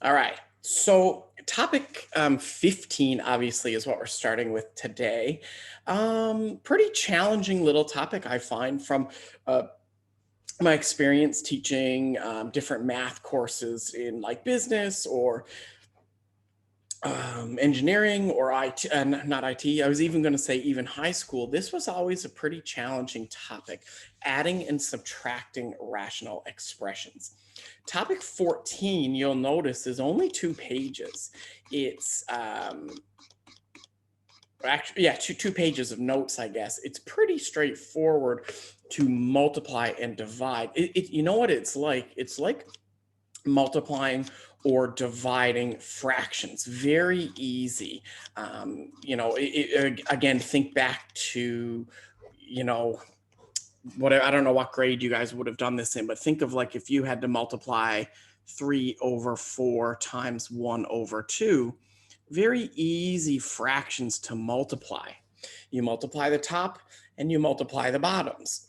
All right. So topic 15 obviously is what we're starting with today. Pretty challenging little topic I find from uh, my experience teaching different math courses in like business or engineering or IT, not IT. I was even going to say even high school. This was always a pretty challenging topic, adding and subtracting rational expressions. Topic 14, you'll notice, is only 2 pages. It's actually, yeah, two pages of notes, I guess. It's pretty straightforward to multiply and divide. You know what it's like? It's like multiplying or dividing fractions. Very easy. Again, think back to, you know, what I don't know what grade you guys would have done this in, but think of like if you had to multiply 3/4 times 1/2, very easy fractions to multiply. You multiply the top and you multiply the bottoms.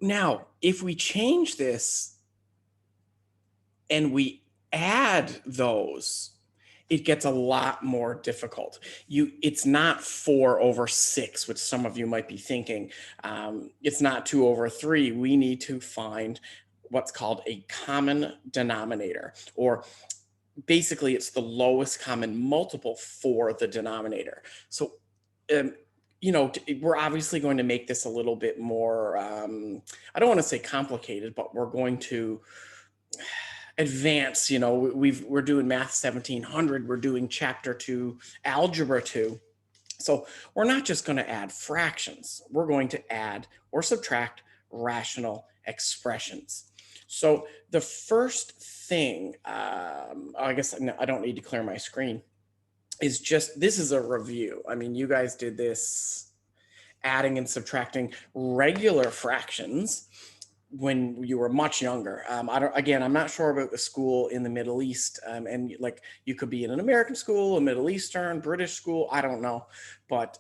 Now, if we change this and we add those, it gets a lot more difficult. It's not 4/6, which some of you might be thinking. It's not 2/3. We need to find what's called a common denominator, or basically it's the lowest common multiple for the denominator. So, um, we're obviously going to make this a little bit more, I don't want to say complicated, but we're going to advance. We're doing math 1700, we're doing chapter 2 algebra 2. So we're not just going to add fractions, we're going to add or subtract rational expressions. So the first thing, I guess I don't need to clear my screen, is just this is a review. I mean, you guys did this adding and subtracting regular fractions when you were much younger. I'm not sure about the school in the Middle East, and like you could be in an American school, a Middle Eastern, British school. I don't know, but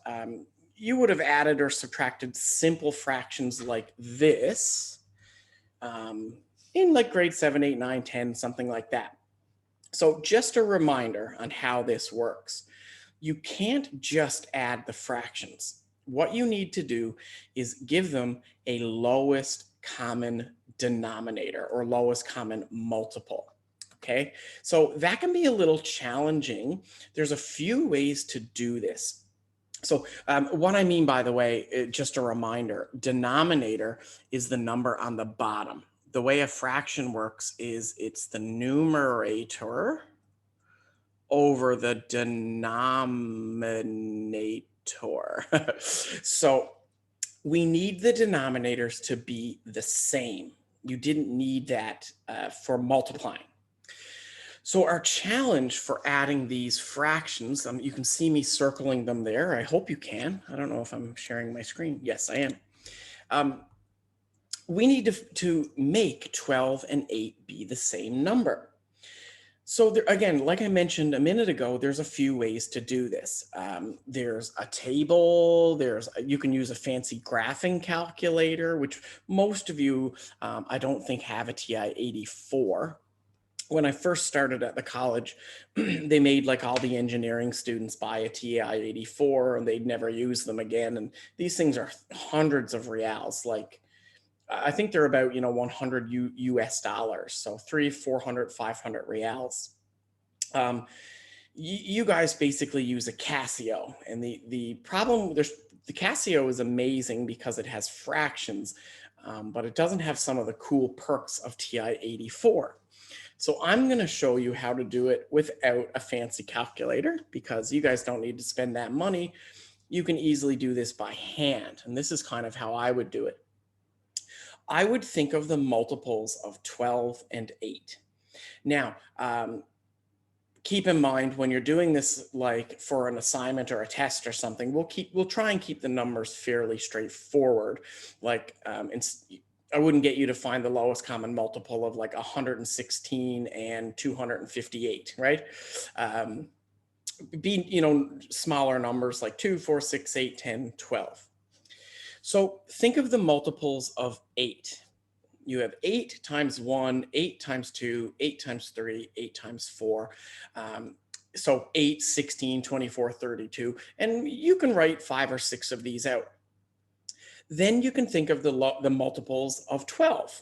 you would have added or subtracted simple fractions like this um, in like grade 7, 8, 9, 10, something like that. So just a reminder on how this works. You can't just add the fractions. What you need to do is give them a lowest common denominator or lowest common multiple. Okay, so that can be a little challenging. There's a few ways to do this. So, what I mean, by the way, just a reminder, denominator is the number on the bottom. The way a fraction works is it's the numerator over the denominator. So we need the denominators to be the same. You didn't need that for multiplying. So our challenge for adding these fractions, you can see me circling them there. I hope you can. I don't know if I'm sharing my screen. Yes, I am. We need to make 12 and 8 be the same number. So there, again, like I mentioned a minute ago, there's a few ways to do this. There's a table. You can use a fancy graphing calculator, which most of you, I don't think, have a TI-84. When I first started at the college, they made like all the engineering students buy a TI-84, and they'd never use them again. And these things are hundreds of reals, like I think they're about 100 US dollars, so 300, 400, 500 reals. Um, you guys basically use a Casio, and the problem there's the Casio is amazing because it has fractions, but it doesn't have some of the cool perks of TI-84. So I'm going to show you how to do it without a fancy calculator, because you guys don't need to spend that money. You can easily do this by hand, and this is kind of how I would do it. I would think of the multiples of 12 and 8. Now, keep in mind when you're doing this, like for an assignment or a test or something, we'll try and keep the numbers fairly straightforward. Like, I wouldn't get you to find the lowest common multiple of like 116 and 258, right? Smaller numbers like 2, 4, 6, 8, 10, 12. So think of the multiples of 8. you have 8 times 1, 8 times 2, 8 times 3, 8 times 4. So 8, 16, 24, 32. And you can write 5 or 6 of these out. Then you can think of the multiples of 12.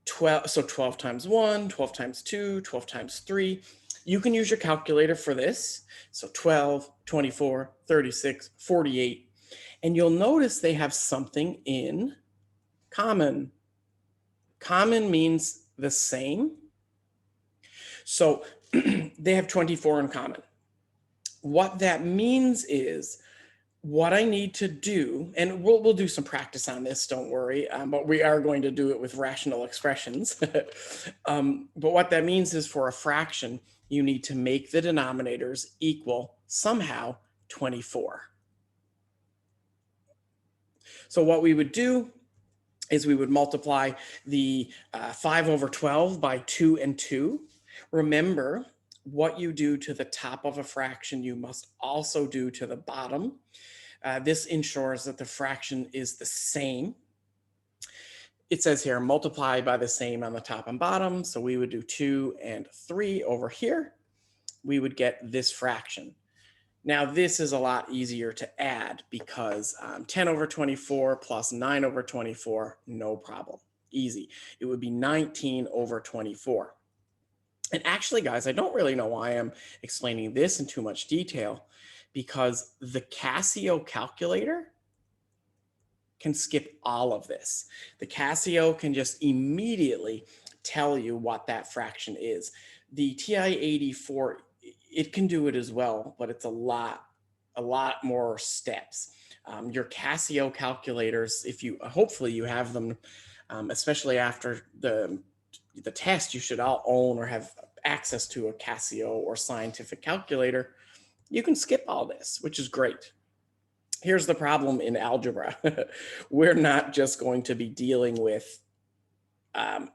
12. So 12 times 1, 12 times 2, 12 times 3. You can use your calculator for this. So 12, 24, 36, 48. And you'll notice they have something in common. Common means the same. So they have 24 in common. What that means is what I need to do, and we'll do some practice on this, don't worry, but we are going to do it with rational expressions. But what that means is for a fraction, you need to make the denominators equal somehow 24. So what we would do is we would multiply the 5 over 12 by 2 and 2. Remember, what you do to the top of a fraction, you must also do to the bottom. This ensures that the fraction is the same. It says here, multiply by the same on the top and bottom. So we would do 2 and 3 over here. We would get this fraction. Now, this is a lot easier to add because 10 over 24 plus 9 over 24, no problem. Easy. It would be 19 over 24. And actually, guys, I don't really know why I'm explaining this in too much detail, because the Casio calculator can skip all of this. The Casio can just immediately tell you what that fraction is. The TI-84, it can do it as well, but it's a lot more steps. Your Casio calculators, hopefully you have them, especially after the test, you should all own or have access to a Casio or scientific calculator. You can skip all this, which is great. Here's the problem in algebra. We're not just going to be dealing with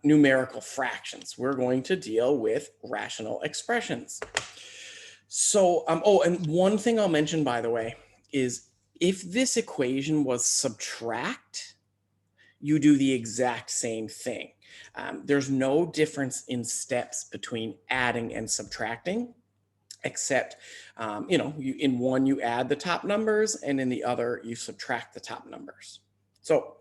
numerical fractions. We're going to deal with rational expressions. So, and one thing I'll mention, by the way, is if this equation was subtract, you do the exact same thing. There's no difference in steps between adding and subtracting, except, in one you add the top numbers and in the other you subtract the top numbers. So,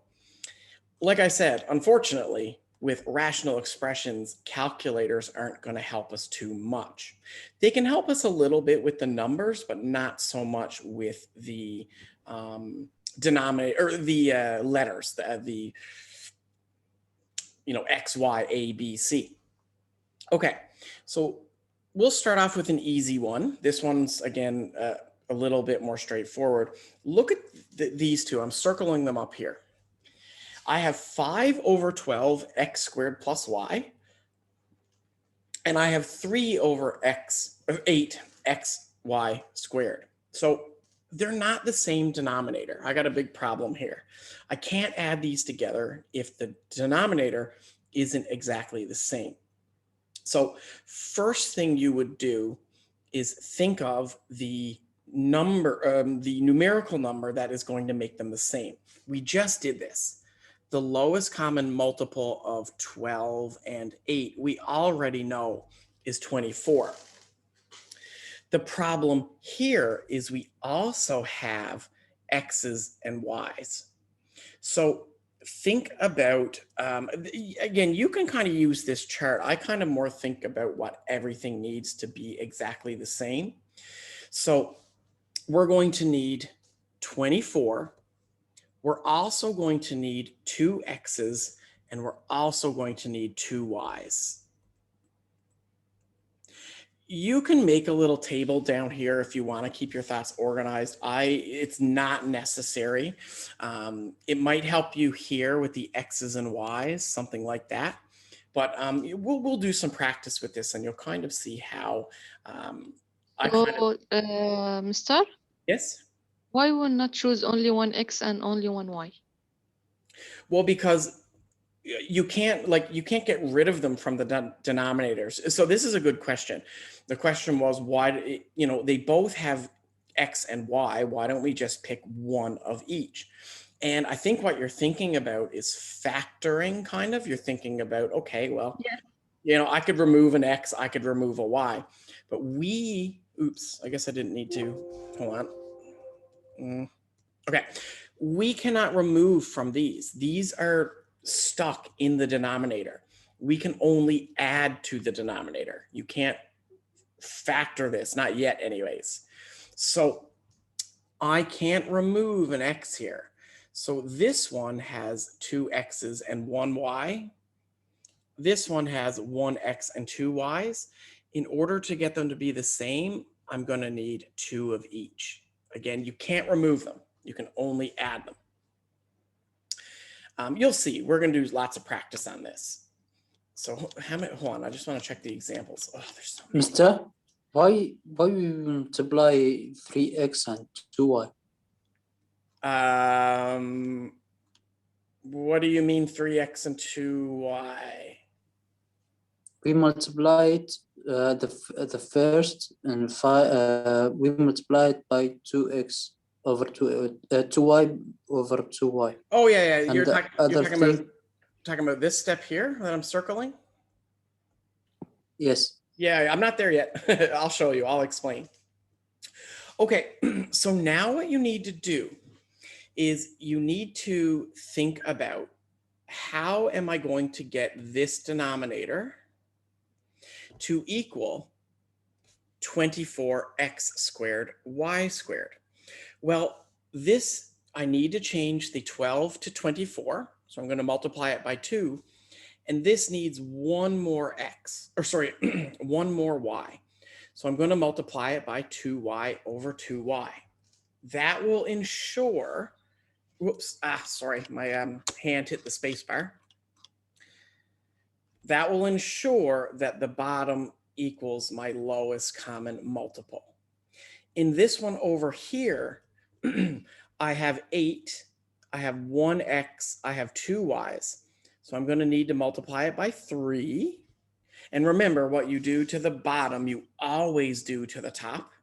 like I said, unfortunately, with rational expressions, calculators aren't going to help us too much. They can help us a little bit with the numbers, but not so much with the denominator or the letters, the X, Y, A, B, C. Okay, so we'll start off with an easy one. This one's, again, a little bit more straightforward. Look at these two. I'm circling them up here. I have 5 over 12 x squared plus y, and I have 3 over 8 xy squared. So they're not the same denominator. I got a big problem here. I can't add these together if the denominator isn't exactly the same. So first thing you would do is think of the number, the numerical number that is going to make them the same. We just did this. The lowest common multiple of 12 and 8, we already know is 24. The problem here is we also have x's and y's. So think about, again, you can kind of use this chart. I kind of more think about what everything needs to be exactly the same. So we're going to need 24. We're also going to need 2 x's, and we're also going to need 2 y's. You can make a little table down here if you want to keep your thoughts organized. It's not necessary. It might help you here with the x's and y's, something like that. But we'll do some practice with this, and you'll kind of see how. Mister? Yes? Why will not choose only one x and only one y? Well, because you can't get rid of them from the denominators. So this is a good question. The question was, why, they both have x and y. Why don't we just pick one of each? And I think what you're thinking about is factoring, kind of. You're thinking about, okay, well, I could remove an X, I could remove a Y, but oops, I guess I didn't need to, hold on. Okay, we cannot remove from these. These are stuck in the denominator. We can only add to the denominator. You can't factor this, not yet anyways. So I can't remove an X here. So this one has 2 X's and 1 Y. This one has 1 X and 2 Y's. In order to get them to be the same, I'm going to need 2 of each. Again, you can't remove them. You can only add them. You'll see, we're going to do lots of practice on this. So hold on, I just want to check the examples. Oh, there's so many. Mister, why we multiply 3x and 2y? What do you mean 3x and 2y? We multiply it the first and we multiply it by 2x over 2y over 2y. Oh yeah. And You're talking about this step here that I'm circling? Yes. Yeah, I'm not there yet. I'll show you, I'll explain. Okay, so now what you need to do is you need to think about, how am I going to get this denominator to equal 24x squared y squared? Well, this, I need to change the 12 to 24. So I'm going to multiply it by 2. And this needs one more x, or sorry, one more y. So I'm going to multiply it by 2y over 2y. That will ensure, sorry, my hand hit the space bar. That will ensure that the bottom equals my lowest common multiple. In this one over here, I have 8, I have 1x, I have 2 y's. So I'm going to need to multiply it by 3. And remember, what you do to the bottom, you always do to the top.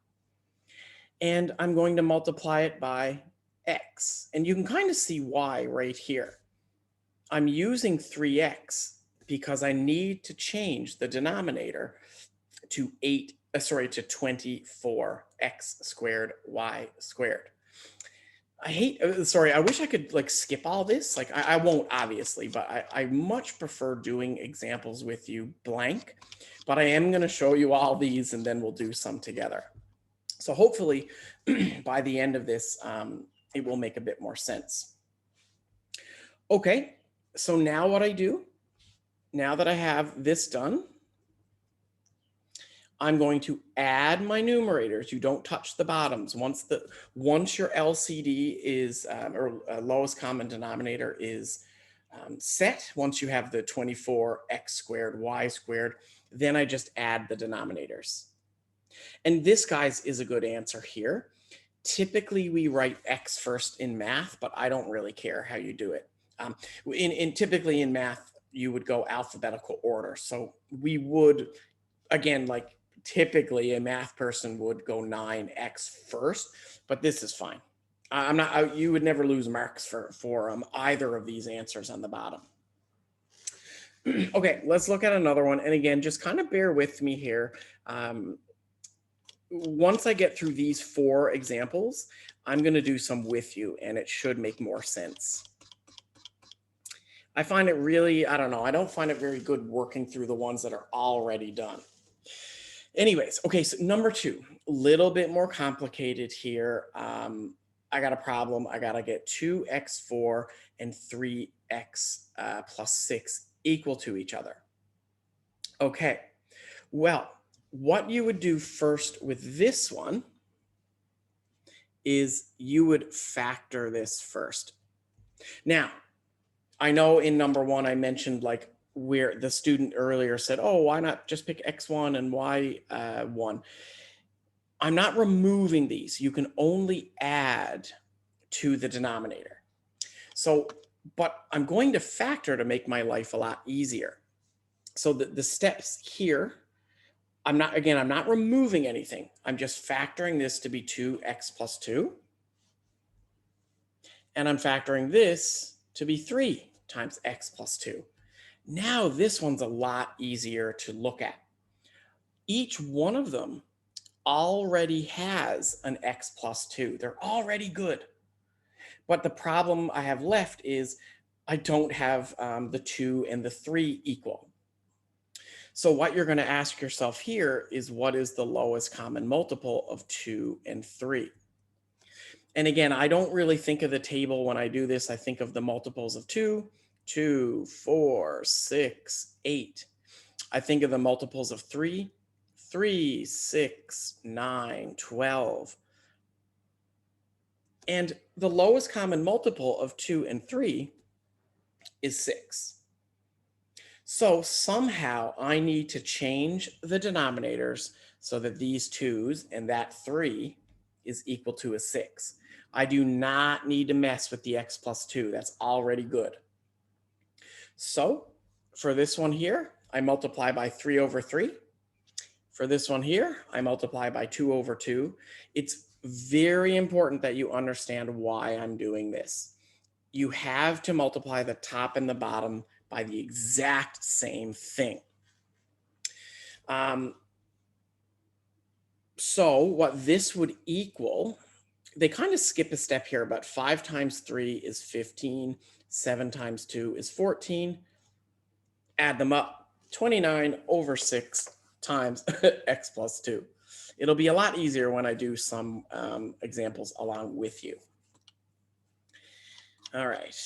And I'm going to multiply it by x. And you can kind of see why right here. I'm using 3x because I need to change the denominator to 24x squared y squared. I wish I could like skip all this. Like I won't, obviously, but I much prefer doing examples with you blank, but I am going to show you all these and then we'll do some together. So hopefully by the end of this, it will make a bit more sense. Okay, so now what I do, now that I have this done, I'm going to add my numerators. You don't touch the bottoms. Once your LCD is, or lowest common denominator is set, once you have the 24x squared y squared, then I just add the denominators. And this, guys, is a good answer here. Typically, we write x first in math, but I don't really care how you do it. Typically in math, you would go alphabetical order. So we would, again, like, typically a math person would go 9x first, but this is fine. You would never lose marks for either of these answers on the bottom. Okay, let's look at another one. And again, just kind of bear with me here. Once I get through these 4 examples, I'm going to do some with you and it should make more sense. I find it really, I don't know, I don't find it very good working through the ones that are already done. Anyways, okay, so number 2, a little bit more complicated here. I got a problem. I got to get 2x4 and 3x plus 6 equal to each other. Okay, well, what you would do first with this one is you would factor this first. Now, I know in number 1, I mentioned like where the student earlier said, oh, why not just pick x1 and y1? I'm not removing these. You can only add to the denominator. So, but I'm going to factor to make my life a lot easier. So the steps here, I'm not removing anything. I'm just factoring this to be 2x plus 2. and I'm factoring this to be 3 times x plus 2. Now this one's a lot easier to look at. Each one of them already has an x plus 2. They're already good. But the problem I have left is I don't have the 2 and the 3 equal. So what you're going to ask yourself here is, what is the lowest common multiple of 2 and 3? And again, I don't really think of the table when I do this. I think of the multiples of 2, 2, 4, 6, 8. I think of the multiples of 3, 3, 6, 9, 12. And the lowest common multiple of 2 and 3 is 6. So somehow I need to change the denominators so that these 2's and that 3 is equal to a 6. I do not need to mess with the x plus 2. That's already good. So for this one here, I multiply by 3 over 3. For this one here, I multiply by 2 over 2. It's very important that you understand why I'm doing this. You have to multiply the top and the bottom by the exact same thing. So what this would equal, they kind of skip a step here, but 5 times 3 is 15, 7 times 2 is 14. Add them up, 29 over 6 times x plus 2. It'll be a lot easier when I do some examples along with you. All right.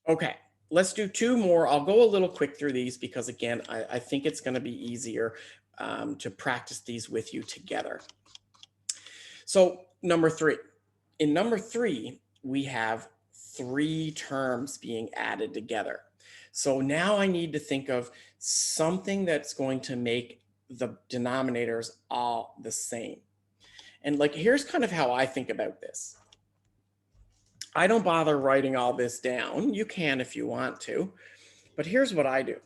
Okay, let's do 2 more. I'll go a little quick through these because, again, I think it's going to be easier to practice these with you together. So number 3. In number 3, we have 3 terms being added together. So now I need to think of something that's going to make the denominators all the same. And like, here's kind of how I think about this. I don't bother writing all this down. You can if you want to, but here's what I do.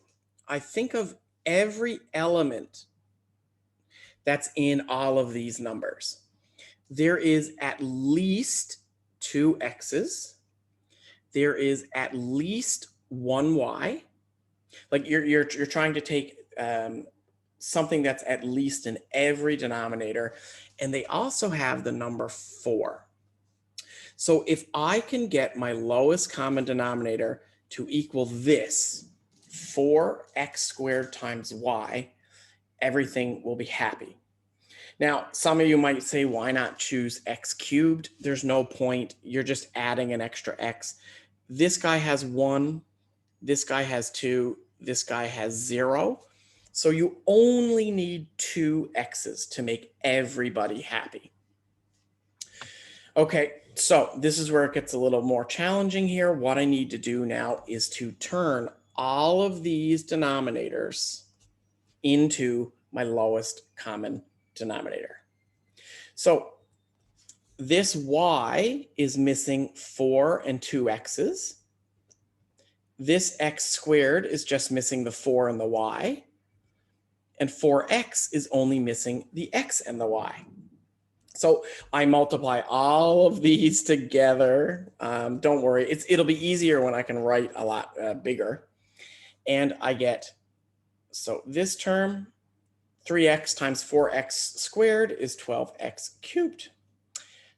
I think of every element that's in all of these numbers. There is at least 2 x's. There is at least 1 y. Like you're trying to take something that's at least in every denominator, and they also have the number 4. So if I can get my lowest common denominator to equal this, 4x squared times y, everything will be happy. Now, some of you might say, why not choose x cubed? There's no point. You're just adding an extra x. This guy has 1. This guy has 2. This guy has 0. So you only need 2 x's to make everybody happy. Okay, so this is where it gets a little more challenging here. What I need to do now is to turn all of these denominators into my lowest common denominator. So this y is missing 4 and 2 x's. This x squared is just missing the 4 and the y. And 4x is only missing the x and the y. So I multiply all of these together. Don't worry, it'll be easier when I can write a lot bigger. And I get, so this term, 3x times 4x squared is 12x cubed.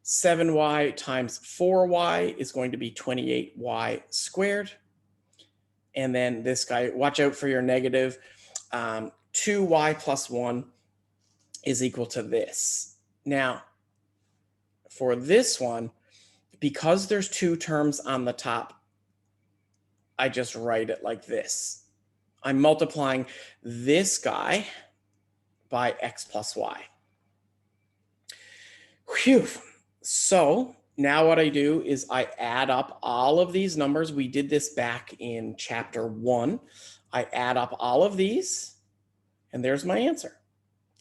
7y times 4y is going to be 28y squared. And then this guy, watch out for your negative, 2y plus 1 is equal to this. Now, for this one, because there's 2 terms on the top, I just write it like this. I'm multiplying this guy by x plus y. Whew. So now what I do is I add up all of these numbers. We did this back in chapter 1. I add up all of these, and there's my answer.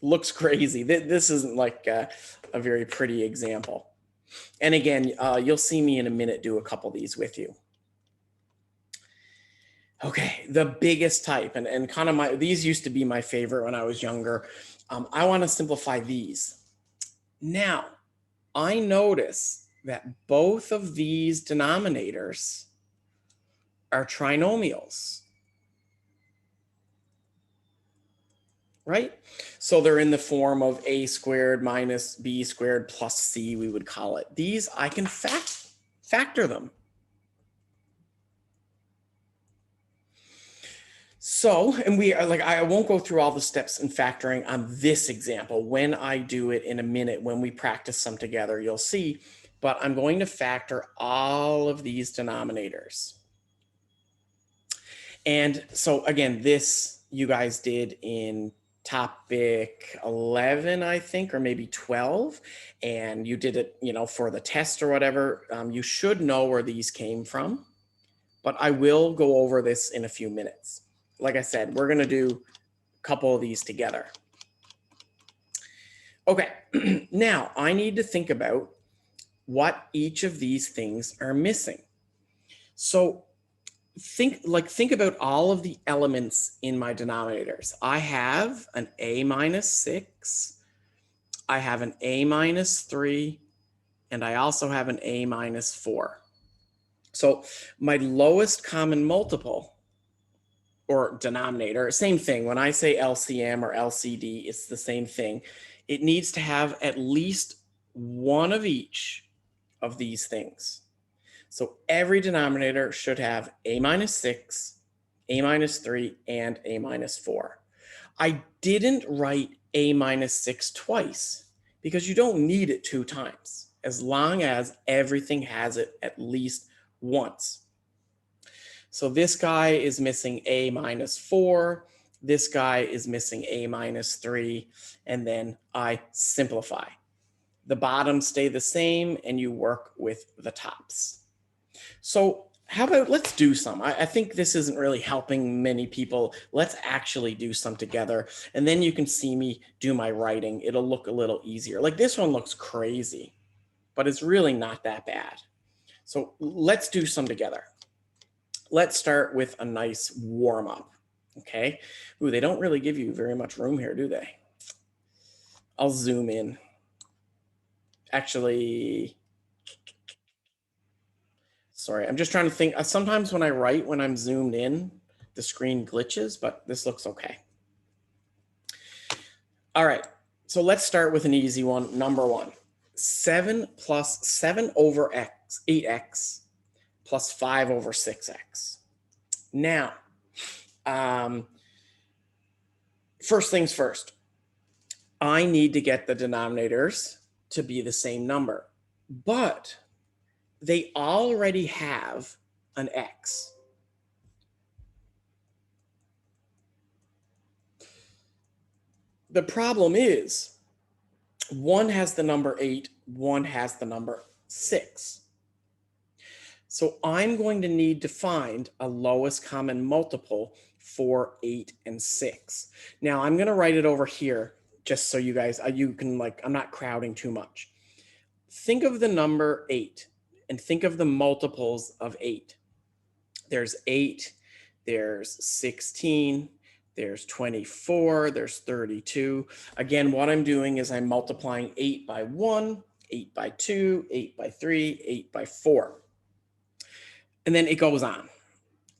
Looks crazy. This isn't like a very pretty example. And again, you'll see me in a minute do a couple of these with you. Okay, the biggest type, and kind of these used to be my favorite when I was younger. I want to simplify these. Now, I notice that both of these denominators are trinomials, right? So they're in the form of a squared minus b squared plus c, we would call it. These, I can factor them. So, and we are like, I won't go through all the steps in factoring on this example. When I do it in a minute, when we practice some together, you'll see, but I'm going to factor all of these denominators. And so again, this you guys did in topic 11, I think, or maybe 12, and you did it, you know, for the test or whatever. You should know where these came from, but I will go over this in a few minutes. Like I said, we're going to do a couple of these together. Okay, now I need to think about what each of these things are missing. So think about all of the elements in my denominators. I have an a minus 6, I have an a minus 3, and I also have an a minus 4. So my lowest common multiple or denominator, same thing. When I say LCM or LCD, it's the same thing. It needs to have at least one of each of these things. So every denominator should have a minus 6, a minus 3, and a minus 4. I didn't write a minus 6 twice because you don't need it 2 times, as long as everything has it at least once. So this guy is missing a minus 4, this guy is missing a minus 3, and then I simplify. The bottoms stay the same and you work with the tops. So how about let's do some. I think this isn't really helping many people. Let's actually do some together, and then you can see me do my writing. It'll look a little easier. Like this one looks crazy, but it's really not that bad. So let's do some together. Let's start with a nice warm up. Okay. Ooh, they don't really give you very much room here, do they? I'll zoom in. Actually, sorry, I'm just trying to think. Sometimes when I write, when I'm zoomed in, the screen glitches, but this looks okay. All right, so let's start with an easy one. Number 1, 7 plus 7 over x, 8x plus 5 over 6x. Now, first things first, I need to get the denominators to be the same number, but they already have an x. The problem is one has the number 8, one has the number 6. So I'm going to need to find a lowest common multiple for 8 and 6. Now I'm going to write it over here just so you guys, you can like, I'm not crowding too much. Think of the number 8 and think of the multiples of 8. There's 8, there's 16, there's 24, there's 32. Again, what I'm doing is I'm multiplying 8 by 1, 8 by 2, 8 by 3, 8 by 4. And then it goes on.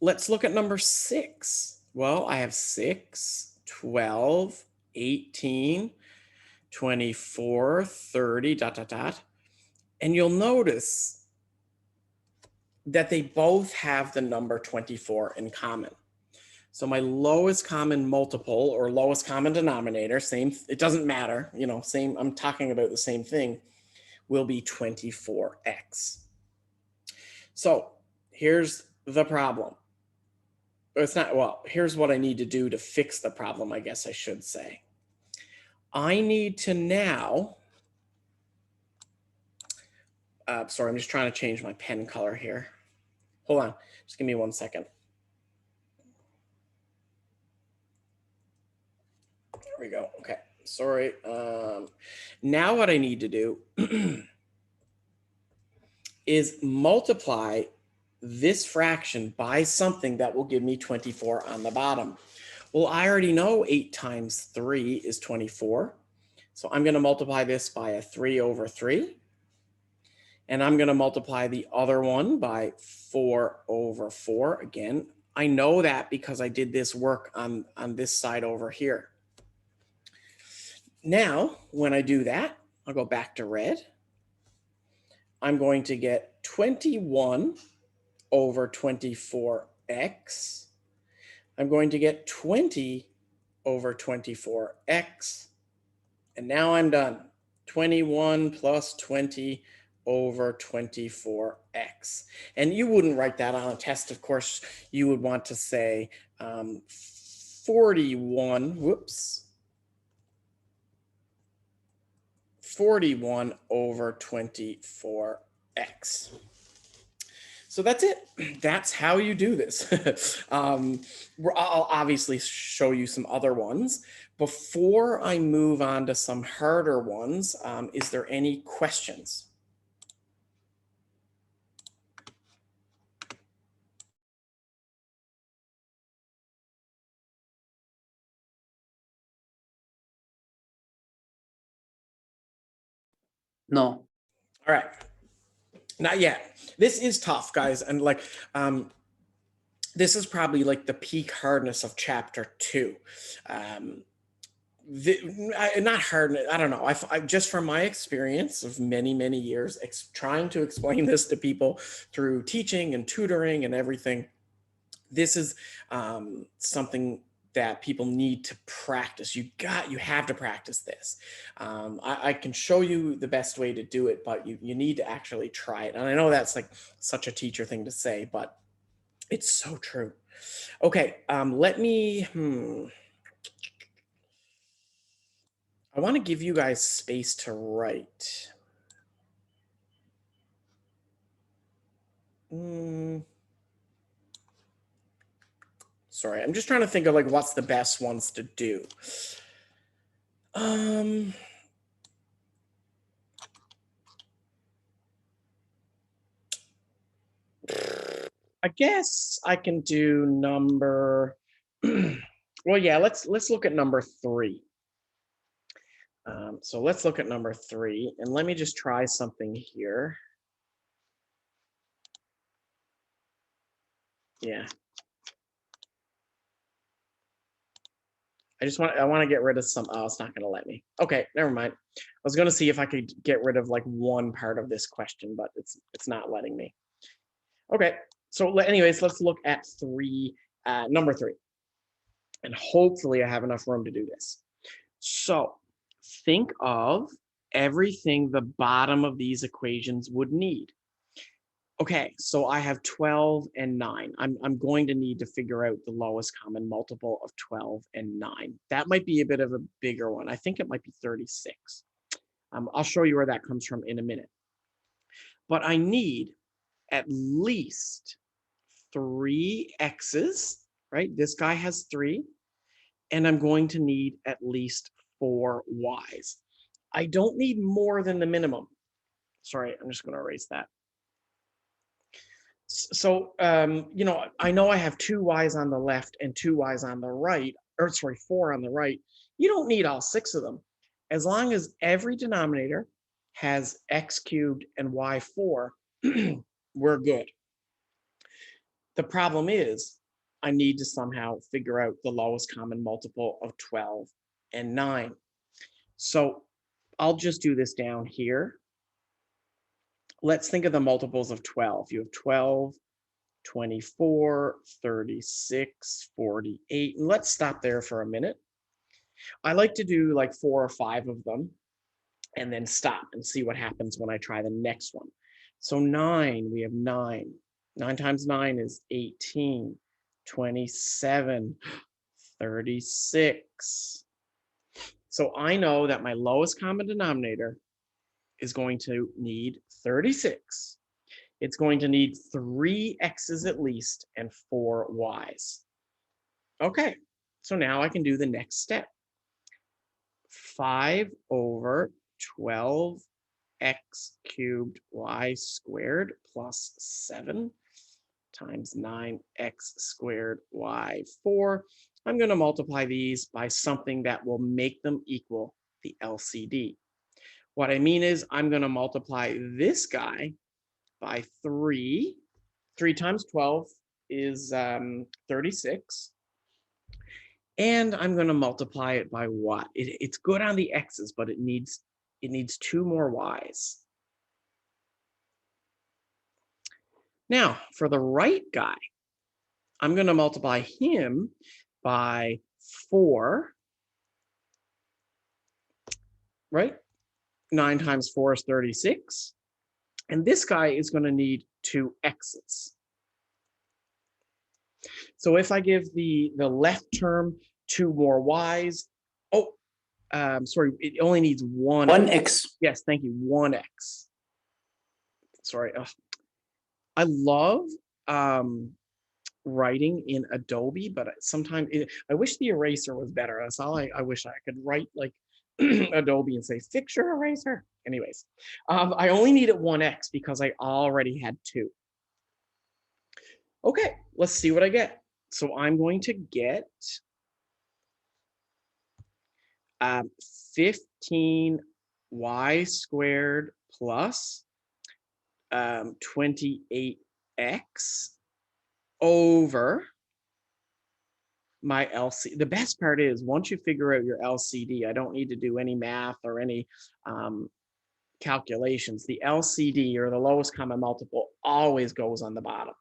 Let's look at number 6. Well, I have 6, 12, 18, 24, 30, ... And you'll notice that they both have the number 24 in common. So my lowest common multiple or lowest common denominator, same, it doesn't matter, you know, same, I'm talking about the same thing, will be 24x. So here's the problem. It's not, well, here's what I need to do to fix the problem, I guess I should say. I need to now, sorry, I'm just trying to change my pen color here. Hold on, just give me 1 second. There we go, okay, sorry. Now what I need to do is multiply this fraction by something that will give me 24 on the bottom. Well, I already know 8 times 3 is 24. So I'm going to multiply this by a 3 over 3. And I'm going to multiply the other one by 4 over 4. Again, I know that because I did this work on this side over here. Now, when I do that, I'll go back to red. I'm going to get 21 over 24x. I'm going to get 20 over 24x. And now I'm done. 21 plus 20 over 24x. And you wouldn't write that on a test. Of course, you would want to say 41 over 24x. So that's it. That's how you do this. I'll obviously show you some other ones. Before I move on to some harder ones, is there any questions? No. All right. Not yet. This is tough, guys. And like, this is probably like the peak hardness of chapter 2. Not hard, I don't know. I just from my experience of many, many years trying to explain this to people through teaching and tutoring and everything, this is something that people need to practice. You have to practice this. I can show you the best way to do it, but you need to actually try it. And I know that's like such a teacher thing to say, but it's so true. Okay, let me, I want to give you guys space to write. Sorry, I'm just trying to think of like what's the best ones to do. I guess I can do number, well, yeah, let's look at number 3. So let's look at number 3, and let me just try something here. Yeah. I want to get rid of some, oh, it's not going to let me. Okay, never mind. I was going to see if I could get rid of like one part of this question, but it's not letting me. Okay, so anyways, let's look at number 3. And hopefully I have enough room to do this. So think of everything the bottom of these equations would need. Okay, so I have 12 and 9. I'm going to need to figure out the lowest common multiple of 12 and 9. That might be a bit of a bigger one. I think it might be 36. I'll show you where that comes from in a minute. But I need at least 3 x's, right? This guy has 3. And I'm going to need at least 4 y's. I don't need more than the minimum. Sorry, I'm just going to erase that. So, you know I have 2 y's on the left and 2 y's on the right, or sorry, 4 on the right. You don't need all 6 of them. As long as every denominator has x cubed and y4, we're good. The problem is I need to somehow figure out the lowest common multiple of 12 and 9. So I'll just do this down here. Let's think of the multiples of 12. You have 12, 24, 36, 48. And let's stop there for a minute. I like to do like 4 or 5 of them and then stop and see what happens when I try the next one. So 9, we have 9. 9 times 9 is 18, 27, 36. So I know that my lowest common denominator is going to need 36. It's going to need 3 x's at least and 4 y's. Okay, so now I can do the next step. 5 over 12 x cubed y squared plus 7 times 9x squared y4. I'm going to multiply these by something that will make them equal the LCD. What I mean is I'm going to multiply this guy by 3. 3 times 12 is 36. And I'm going to multiply it by what? It's good on the x's, but it needs 2 more y's. Now, for the right guy, I'm going to multiply him by 4, right? 9 times 4 is 36. And this guy is going to need 2 x's. So if I give the left term 2 more y's, sorry, it only needs 1. 1x. Yes, thank you, 1x. Sorry. I love writing in Adobe, but sometimes I wish the eraser was better. That's all I wish I could write like Adobe and say, fix your eraser. Anyways, I only needed 1x because I already had 2. Okay, let's see what I get. So I'm going to get 15y squared plus 28x over my LCD. The best part is once you figure out your LCD, I don't need to do any math or any calculations. The LCD, or the lowest common multiple, always goes on the bottom.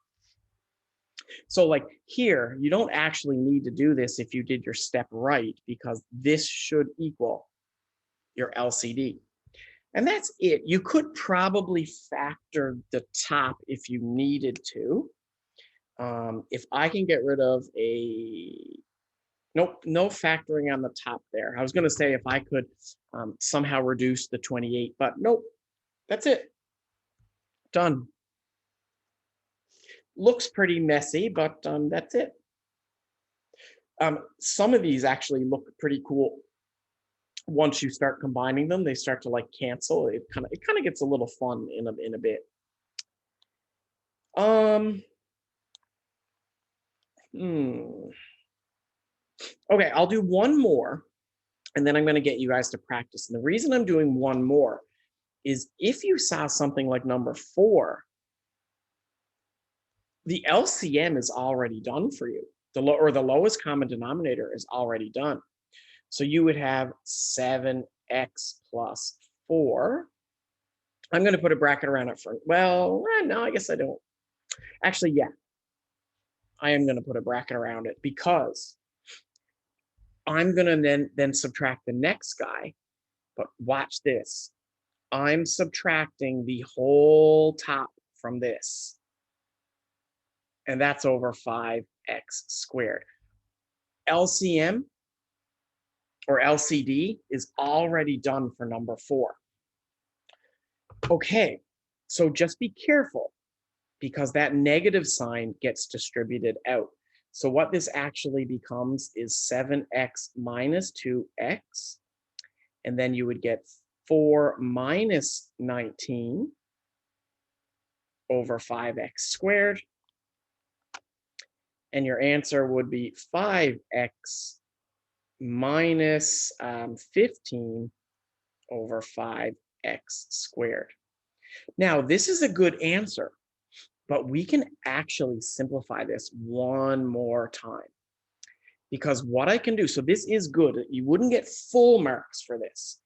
So like here, you don't actually need to do this if you did your step right, because this should equal your LCD. And that's it. You could probably factor the top if you needed to. If I can get rid of nope, no factoring on the top there. I was going to say if I could somehow reduce the 28, but nope, that's it. Done. Looks pretty messy, but that's it. Some of these actually look pretty cool. Once you start combining them, they start to like cancel. It kind of gets a little fun in a bit. Okay, I'll do one more, and then I'm going to get you guys to practice. And the reason I'm doing one more is if you saw something like number 4, the LCM is already done for you. The lowest common denominator is already done. So you would have 7x plus 4. I'm going to put a bracket around it for, well, no, I guess I don't. Actually, yeah, I am going to put a bracket around it because I'm going to then subtract the next guy. But watch this. I'm subtracting the whole top from this. And that's over 5x squared. LCM or LCD is already done for number 4. Okay, so just be careful because that negative sign gets distributed out. So what this actually becomes is 7x minus 2x. And then you would get 4 minus 19 over 5x squared. And your answer would be 5x minus 15 over 5x squared. Now, this is a good answer, but we can actually simplify this one more time. Because what I can do, so this is good. You wouldn't get full marks for this.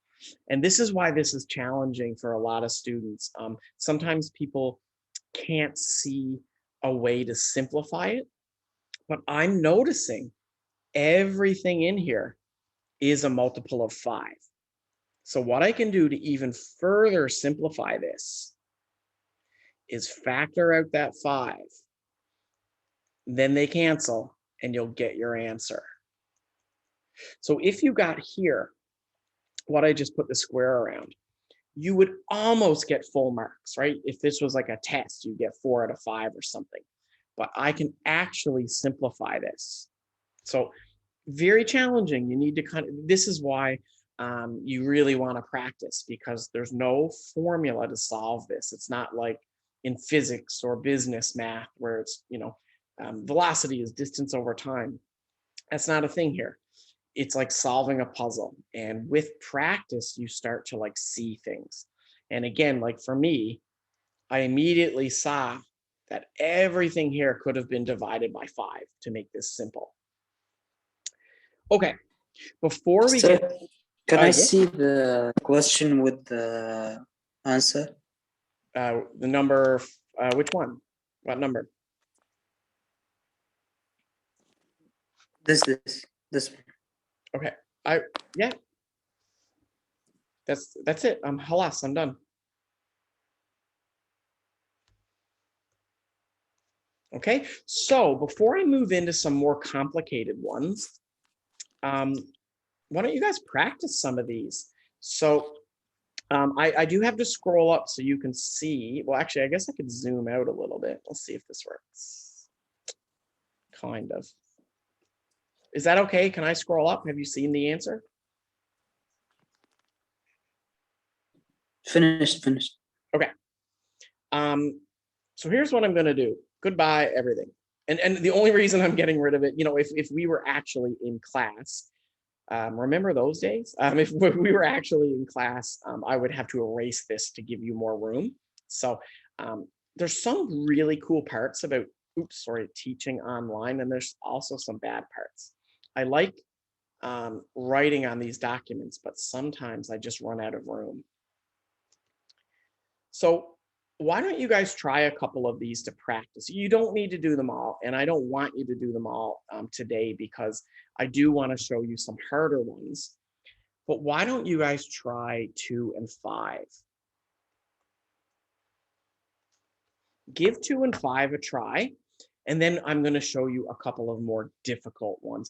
And this is why this is challenging for a lot of students. Sometimes people can't see a way to simplify it, but I'm noticing everything in here is a multiple of 5. So what I can do to even further simplify this is factor out that 5. Then they cancel and you'll get your answer. So if you got here, what I just put the square around, you would almost get full marks, right? If this was like a test, you get 4 out of 5 or something. But I can actually simplify this. So very challenging. You need to this is why you really want to practice, because there's no formula to solve this. It's not like in physics or business math where it's, velocity is distance over time. That's not a thing here. it's like solving a puzzle. And with practice, you start to like see things. And again, like for me, I immediately saw that everything here could have been divided by 5 to make this simple. Okay, before we So, get, can I yeah. see the question with the answer? The number, which one? What number? This one. Okay, yeah. That's it. Halas, I'm done. Okay, so before I move into some more complicated ones, why don't you guys practice some of these? So I do have to scroll up so you can see. Well, actually, I guess I could zoom out a little bit. Let's see if this works. Kind of. Is that okay? Can I scroll up? Have you seen the answer? Finished. Okay. So here's what I'm going to do. Goodbye, everything. And the only reason I'm getting rid of it, if we were actually in class, remember those days? If we were actually in class, I would have to erase this to give you more room. So there's some really cool parts about, teaching online, and there's also some bad parts. I like writing on these documents, but sometimes I just run out of room. So why don't you guys try a couple of these to practice? You don't need to do them all, and I don't want you to do them all today because I do want to show you some harder ones. But why don't you guys try 2 and 5? Give 2 and 5 a try, and then I'm going to show you a couple of more difficult ones.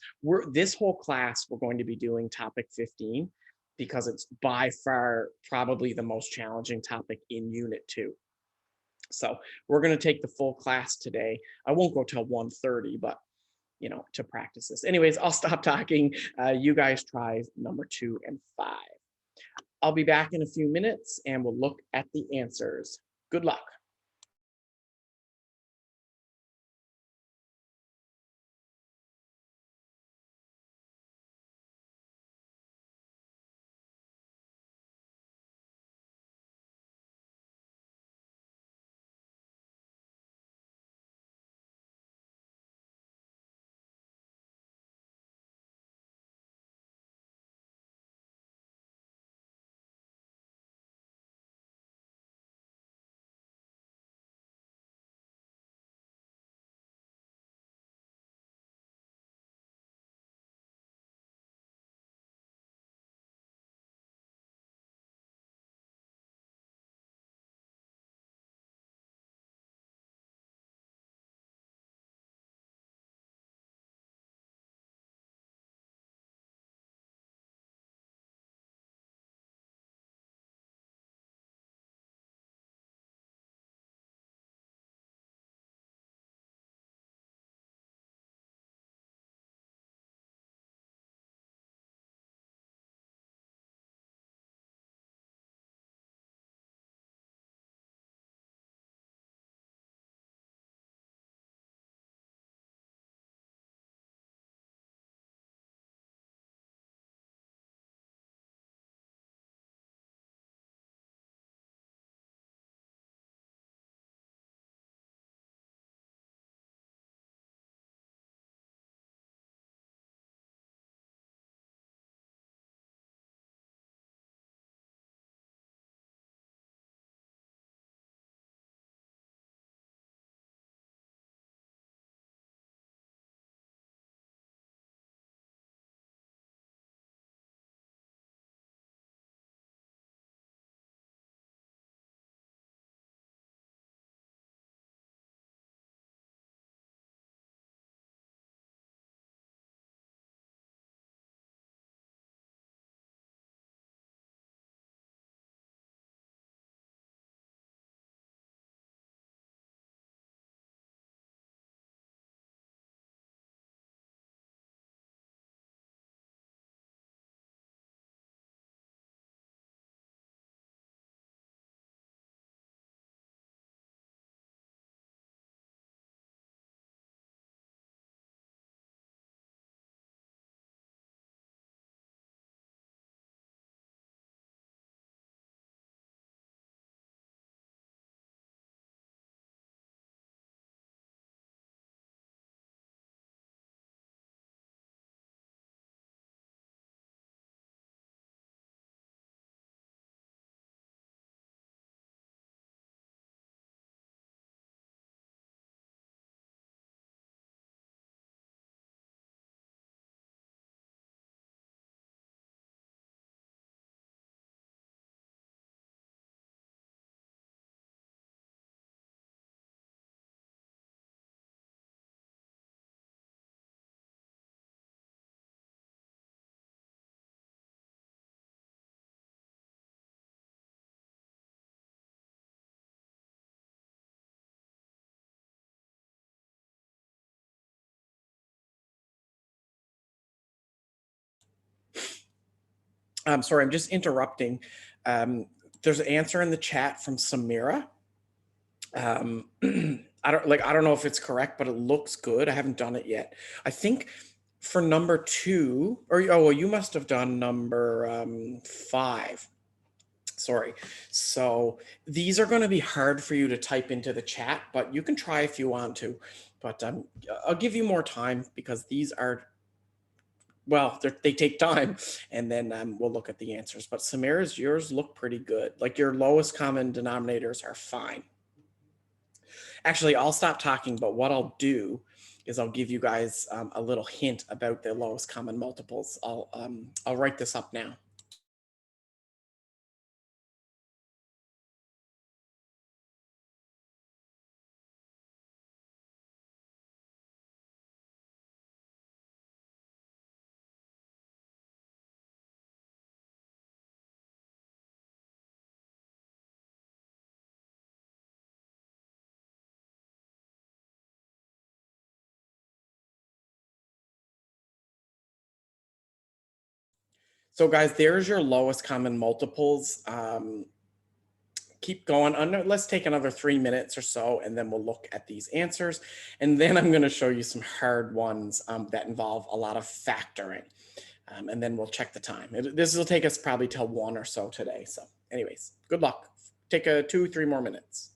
This whole class, we're going to be doing topic 15 because it's by far probably the most challenging topic in Unit 2. So we're going to take the full class today. I won't go till 1:30, but to practice this. Anyways, I'll stop talking. You guys try number 2 and 5. I'll be back in a few minutes and we'll look at the answers. Good luck. I'm sorry, I'm just interrupting. There's an answer in the chat from Samira. I don't know if it's correct, but it looks good. I haven't done it yet. I think for number 2, or oh, well, you must have done number 5. Sorry. So these are going to be hard for you to type into the chat, but you can try if you want to. But I'll give you more time because these are, well, they take time, and then we'll look at the answers. But Samira's, yours look pretty good. Like your lowest common denominators are fine. Actually, I'll stop talking, but what I'll do is I'll give you guys a little hint about the lowest common multiples. I'll write this up now. So guys, there's your lowest common multiples. Keep going. Let's take another 3 minutes or so, and then we'll look at these answers. And then I'm going to show you some hard ones that involve a lot of factoring. And then we'll check the time. This will take us probably till 1 or so today. So anyways, good luck. Take 2-3 more minutes.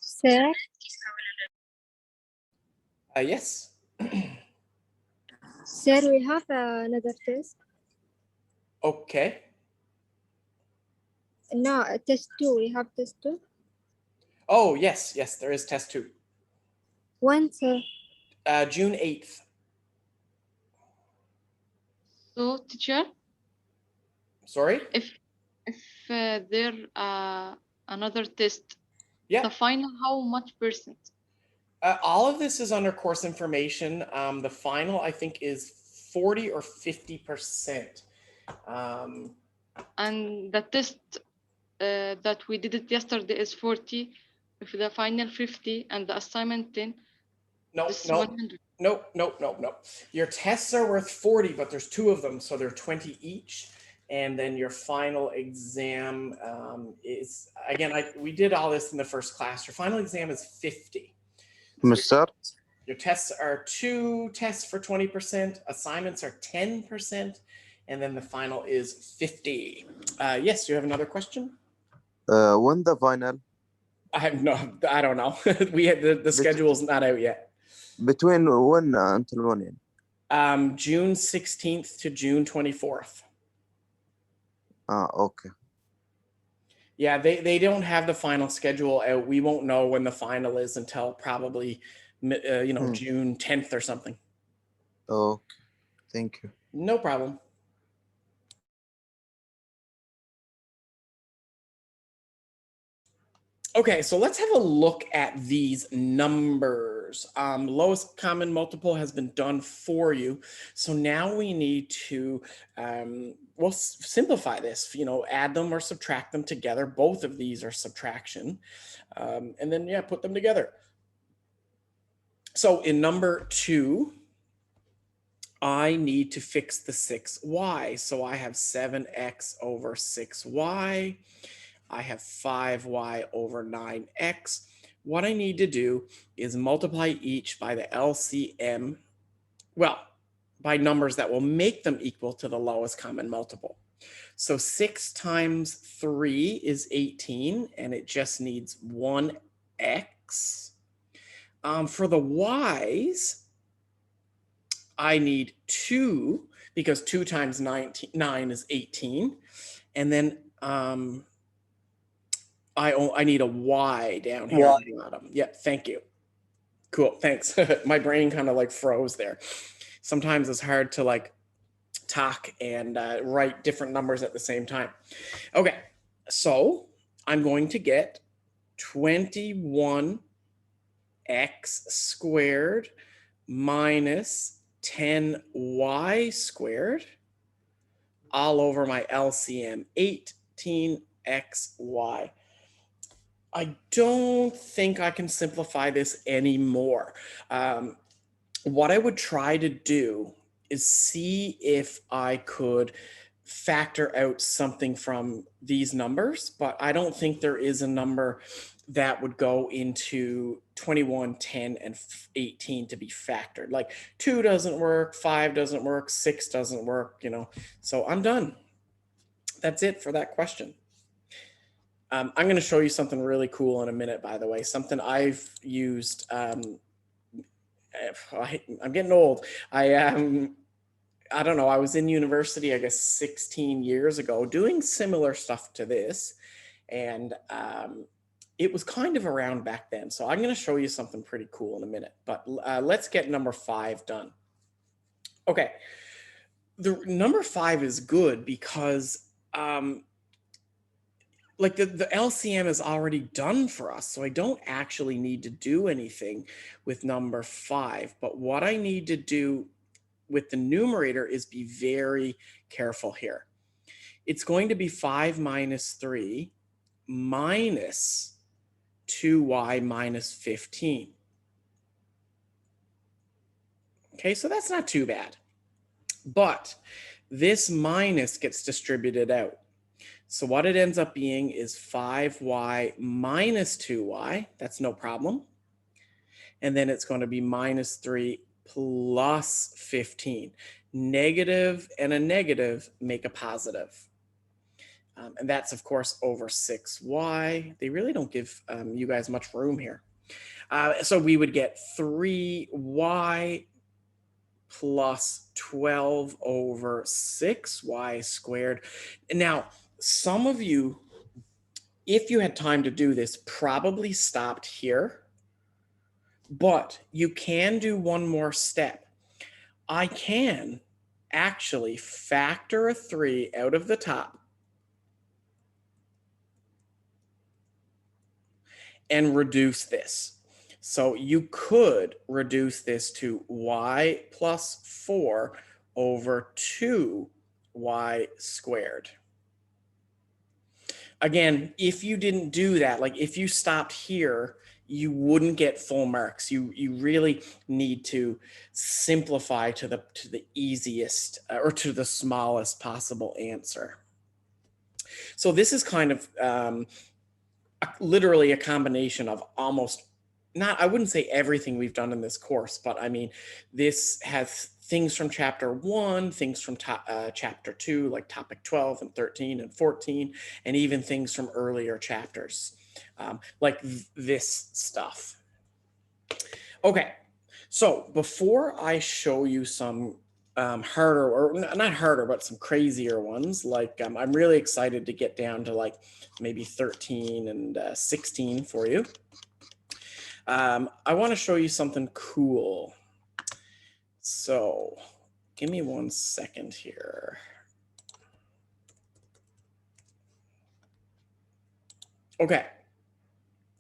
Sir, Yes. sir, we have another test. Okay. No, test 2. We have test 2. Oh, yes, there is test 2. When, sir? June 8th. So, teacher, Sorry? if there another test, Yeah. the final, how much percent? All of this is under course information. The final, I think, is 40 or 50%. And the test that we did it yesterday is 40. If the final 50 and the assignment 10, No, this is no, 100. no. Your tests are worth 40, but there's 2 of them, so they're 20 each. And then your final exam is, again, we did all this in the first class. Your final exam is 50. Mr. Your tests are 2 tests for 20%, assignments are 10%, and then the final is 50. Yes, you have another question? When the final? I don't know. We had the schedule's not out yet. Between when until when? June 16th to June 24th. Okay. Yeah, they don't have the final schedule out. We won't know when the final is until probably June 10th or something. Okay. Thank you. No problem. Okay, so let's have a look at these numbers. Lowest common multiple has been done for you. So now we need to, simplify this, add them or subtract them together. Both of these are subtraction. And then, put them together. So in number 2, I need to fix the 6y. So I have 7x over 6y. I have 5y over 9x. What I need to do is multiply each by the LCM, by numbers that will make them equal to the lowest common multiple. So 6 times 3 is 18, and it just needs 1x. For the y's, I need 2, because 2 times 9 is 18. And then I need a y down here at the bottom. Yep, thank you. Cool, thanks. My brain kind of like froze there. Sometimes it's hard to talk and write different numbers at the same time. Okay, so I'm going to get 21x squared minus 10y squared all over my LCM, 18xy. I don't think I can simplify this anymore. What I would try to do is see if I could factor out something from these numbers, but I don't think there is a number that would go into 21, 10, and 18 to be factored. Like 2 doesn't work, 5 doesn't work, 6 doesn't work, So I'm done. That's it for that question. I'm going to show you something really cool in a minute, by the way, something I've used. I'm getting old. I don't know. I was in university, I guess, 16 years ago doing similar stuff to this. And it was kind of around back then. So I'm going to show you something pretty cool in a minute. But let's get number 5 done. Okay. The number 5 is good because the LCM is already done for us, so I don't actually need to do anything with number 5. But what I need to do with the numerator is be very careful here. It's going to be 5 minus 3 minus 2y minus 15. Okay, so that's not too bad. But this minus gets distributed out. So what it ends up being is 5y minus 2y. That's no problem. And then it's going to be minus 3 plus 15. Negative and a negative make a positive. And that's, of course, over 6y. They really don't give you guys much room here. So we would get 3y plus 12 over 6y squared. Now, some of you, if you had time to do this, probably stopped here, but you can do one more step. I can actually factor a 3 out of the top and reduce this. So you could reduce this to y plus 4 over 2y squared. Again, if you didn't do that, like if you stopped here, you wouldn't get full marks. You really need to simplify to the easiest or to the smallest possible answer. So this is kind of literally a combination of almost I wouldn't say everything we've done in this course, but I mean, this has things from chapter 1, things from chapter 2, like topic 12 and 13 and 14, and even things from earlier chapters, like this stuff. Okay, so before I show you some harder, or not harder, but some crazier ones, like I'm really excited to get down to like maybe 13 and 16 for you. I want to show you something cool. So give me 1 second here. Okay.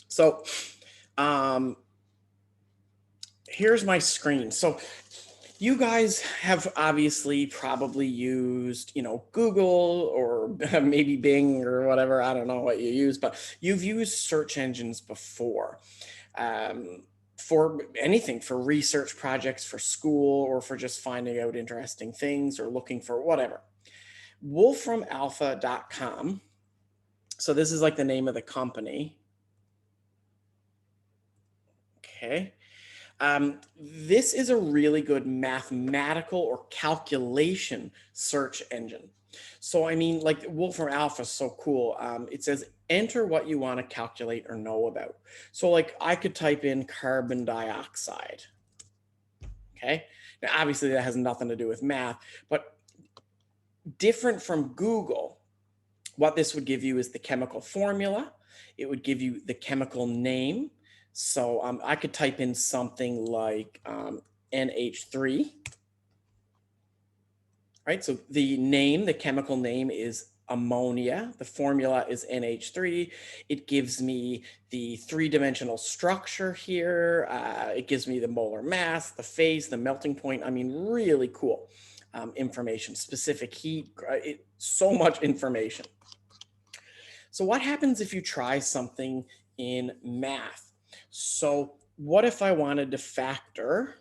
So here's my screen. So you guys have obviously probably used, you know, Google or maybe Bing or whatever. I don't know what you use, but you've used search engines before. For anything, for research projects, for school, or for just finding out interesting things or looking for whatever. wolframalpha.com. So this is like the name of the company. Okay. This is a really good mathematical or calculation search engine. So, I mean, like Wolfram Alpha is so cool. It says, enter what you want to calculate or know about. So like I could type in carbon dioxide. Okay. Now, obviously that has nothing to do with math, but different from Google, what this would give you is the chemical formula. It would give you the chemical name. So I could type in something like NH3. Right, so the name, the chemical name is ammonia. The formula is NH3. It gives me the 3-dimensional structure here. It gives me the molar mass, the phase, the melting point. I mean, really cool information, specific heat, so much information. So what happens if you try something in math? So what if I wanted to factor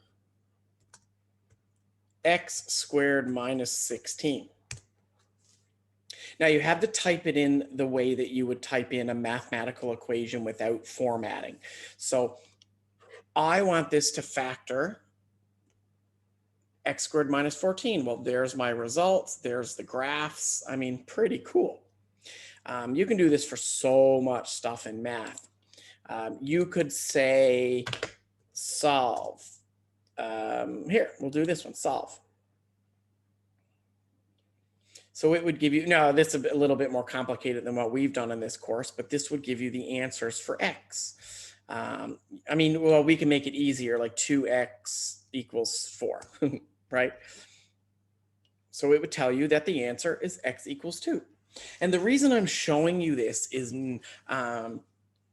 x squared minus 16? Now you have to type it in the way that you would type in a mathematical equation without formatting. So I want this to factor x squared minus 14. Well, there's my results. There's the graphs. I mean, pretty cool. You can do this for so much stuff in math. You could say solve. Here, we'll do this one, solve. So it would give you, no, this is a little bit more complicated than what we've done in this course, but this would give you the answers for x. I mean, well, we can make it easier, like 2x equals 4, right? So it would tell you that the answer is x equals 2. And the reason I'm showing you this is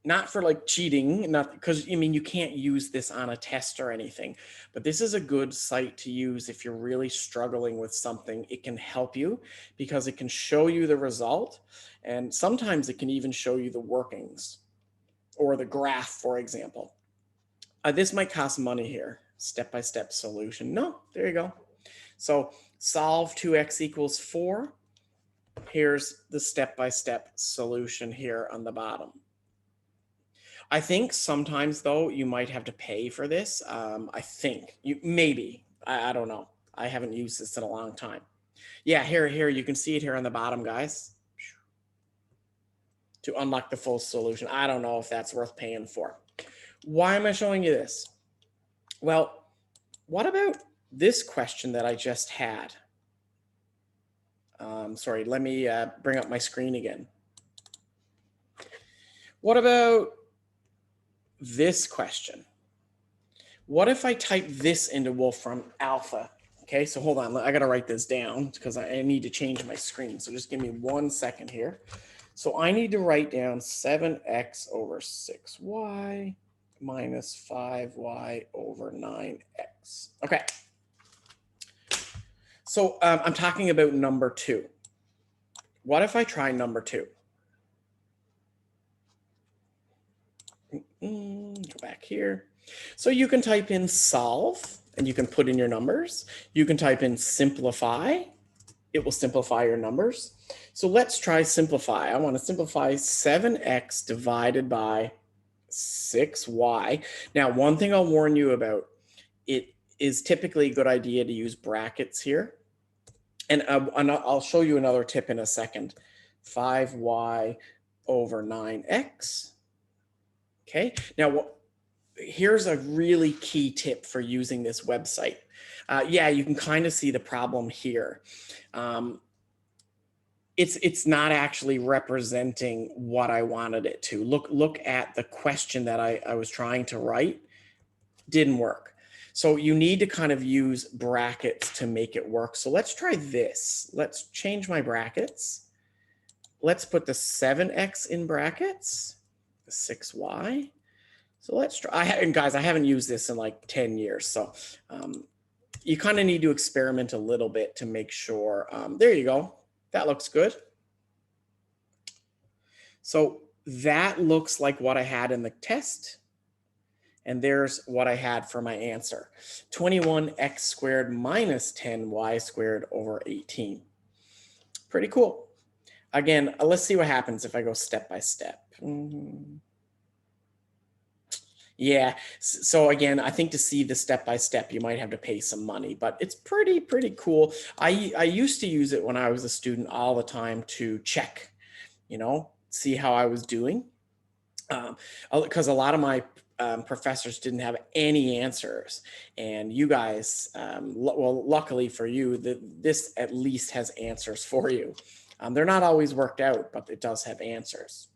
not for like cheating, not because, I mean, you can't use this on a test or anything, but this is a good site to use if you're really struggling with something. It can help you because it can show you the result, and sometimes it can even show you the workings or the graph, for example. This might cost money here, step-by-step solution. No, there you go. So solve 2x equals 4. Here's the step-by-step solution here on the bottom. I think sometimes though, you might have to pay for this. I think you maybe, I don't know. I haven't used this in a long time. Yeah, here, you can see it here on the bottom, guys. To unlock the full solution. I don't know if that's worth paying for. Why am I showing you this? Well, what about this question that I just had? Sorry, let me bring up my screen again. What about this question? What if I type this into Wolfram Alpha? Okay, so hold on, I gotta write this down because I need to change my screen. So just give me 1 second here. So I need to write down 7x over 6y minus 5y over 9x. Okay. So I'm talking about number 2. What if I try number 2? Go back here. So you can type in solve and you can put in your numbers. You can type in simplify. It will simplify your numbers. So let's try simplify. I want to simplify 7x divided by 6y. Now, one thing I'll warn you about, it is typically a good idea to use brackets here. And I'll show you another tip in a second. 5y over 9x. Okay, now here's a really key tip for using this website. Yeah, you can kind of see the problem here. It's not actually representing what I wanted it to. Look at the question that I was trying to write. Didn't work. So you need to kind of use brackets to make it work. So let's try this. Let's change my brackets. Let's put the 7x in brackets, the 6y. So let's try, and guys, I haven't used this in like 10 years. So you kind of need to experiment a little bit to make sure. There you go. That looks good. So that looks like what I had in the test. And there's what I had for my answer. 21x squared minus 10y squared over 18. Pretty cool. Again, let's see what happens if I go step by step. Yeah, so again, I think to see the step by step, you might have to pay some money, but it's pretty cool. I used to use it when I was a student all the time to check, you know, see how I was doing. Because a lot of my professors didn't have any answers, and you guys, well, luckily for you, this at least has answers for you. They're not always worked out, but it does have answers.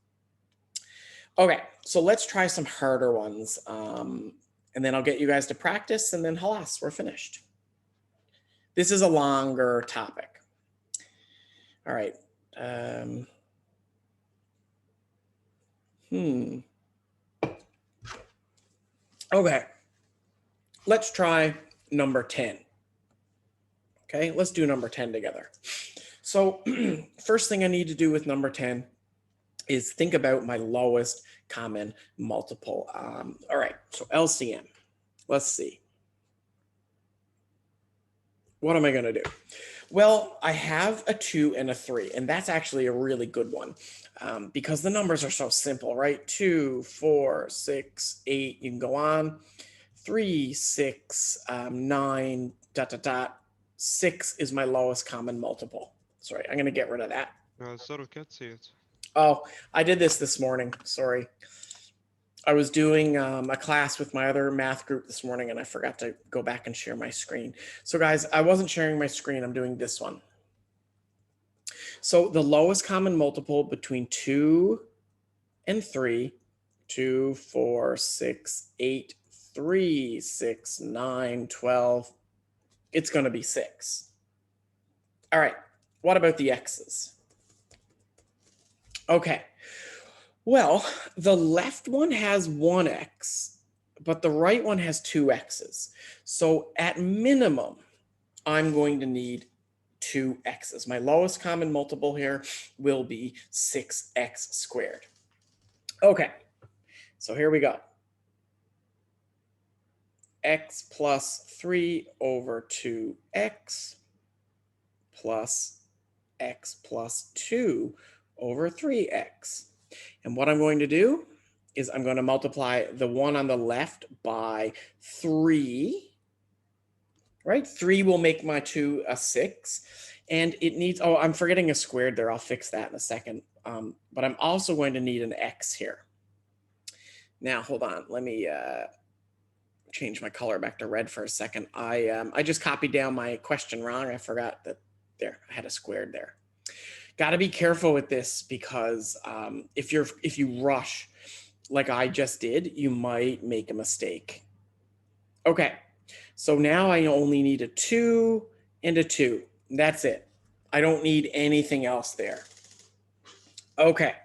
Okay, so let's try some harder ones, and then I'll get you guys to practice, and then halas, we're finished. This is a longer topic. All right. Okay, let's try number 10. Okay, let's do number 10 together. So first thing I need to do with number 10 is think about my lowest common multiple. All right, so LCM, let's see. What am I gonna do? Well, I have a 2 and a 3, and that's actually a really good one because the numbers are so simple, right? 2, 4, 6, 8, you can go on. 3, 6, 9, ... 6 is my lowest common multiple. Sorry, I'm gonna get rid of that. Sorry, can't see it. Oh, I did this morning, sorry. I was doing a class with my other math group this morning, and I forgot to go back and share my screen. So guys, I wasn't sharing my screen, I'm doing this one. So the lowest common multiple between 2 and 3, 2, 4, 6, 8, 3, 6, 9, 12, it's gonna be 6. All right, what about the x's? Okay. Well, the left one has 1x, but the right one has 2 x's. So at minimum, I'm going to need 2 x's. My lowest common multiple here will be 6x squared. Okay, so here we go. X plus 3 over 2x plus x plus 2 over 3x. And what I'm going to do is I'm going to multiply the one on the left by 3, right? 3 will make my 2 a 6. And it needs, oh, I'm forgetting a squared there. I'll fix that in a second. But I'm also going to need an x here. Now, hold on. Let me change my color back to red for a second. I just copied down my question wrong. I forgot that there, I had a squared there. Got to be careful with this because if you rush like I just did, you might make a mistake. Okay, so now I only need a 2 and a 2. That's it. I don't need anything else there. Okay,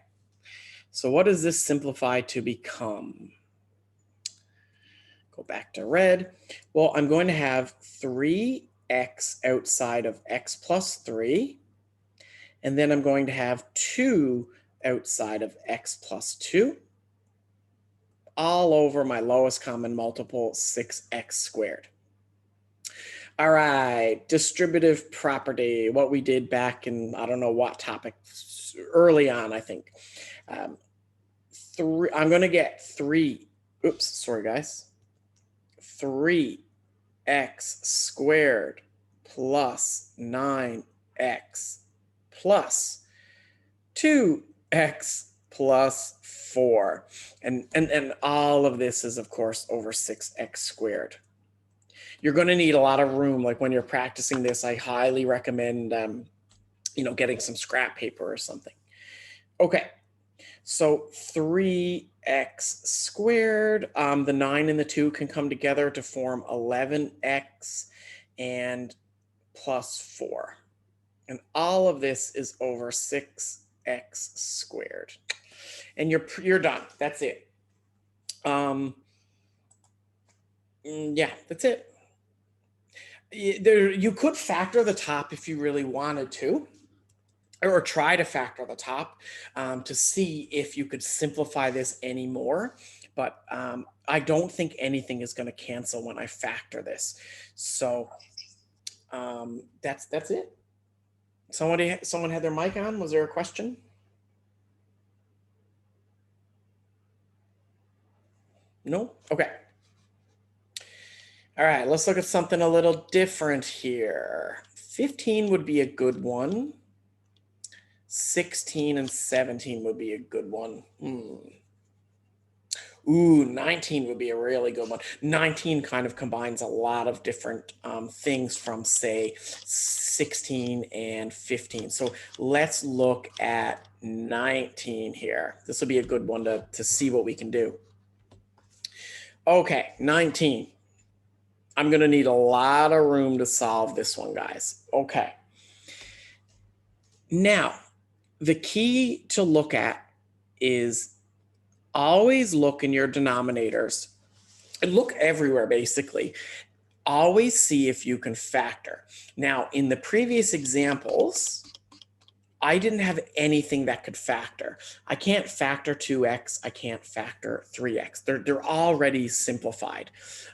so what does this simplify to become? Go back to red. Well, I'm going to have 3x outside of x plus 3. And then I'm going to have 2 outside of x plus 2, all over my lowest common multiple, 6x squared. All right, distributive property, what we did back in, I don't know what topic, early on, I think. I'm going to get 3. Oops, sorry, guys. 3x squared plus 9x plus 2x plus 4. And all of this is, of course, over 6x squared. You're going to need a lot of room. Like when you're practicing this, I highly recommend, getting some scrap paper or something. Okay, so 3x squared, the 9 and the 2 can come together to form 11x and plus 4. And all of this is over 6x squared. And you're done. That's it. Yeah, that's it. You could factor the top if you really wanted to, or try to factor the top to see if you could simplify this anymore. But I don't think anything is going to cancel when I factor this. So that's it. Someone had their mic on. Was there a question? No? Okay. All right, let's look at something a little different here. 15 would be a good one. 16 and 17 would be a good one. Ooh, 19 would be a really good one. 19 kind of combines a lot of different things from, say, 16 and 15. So let's look at 19 here. This will be a good one to see what we can do. Okay, 19. I'm going to need a lot of room to solve this one, guys. Okay. Now, the key to look at is always look in your denominators and look everywhere, basically. Always see if you can factor. Now, in the previous examples, I didn't have anything that could factor. I can't factor 2x. I can't factor 3x. They're already simplified.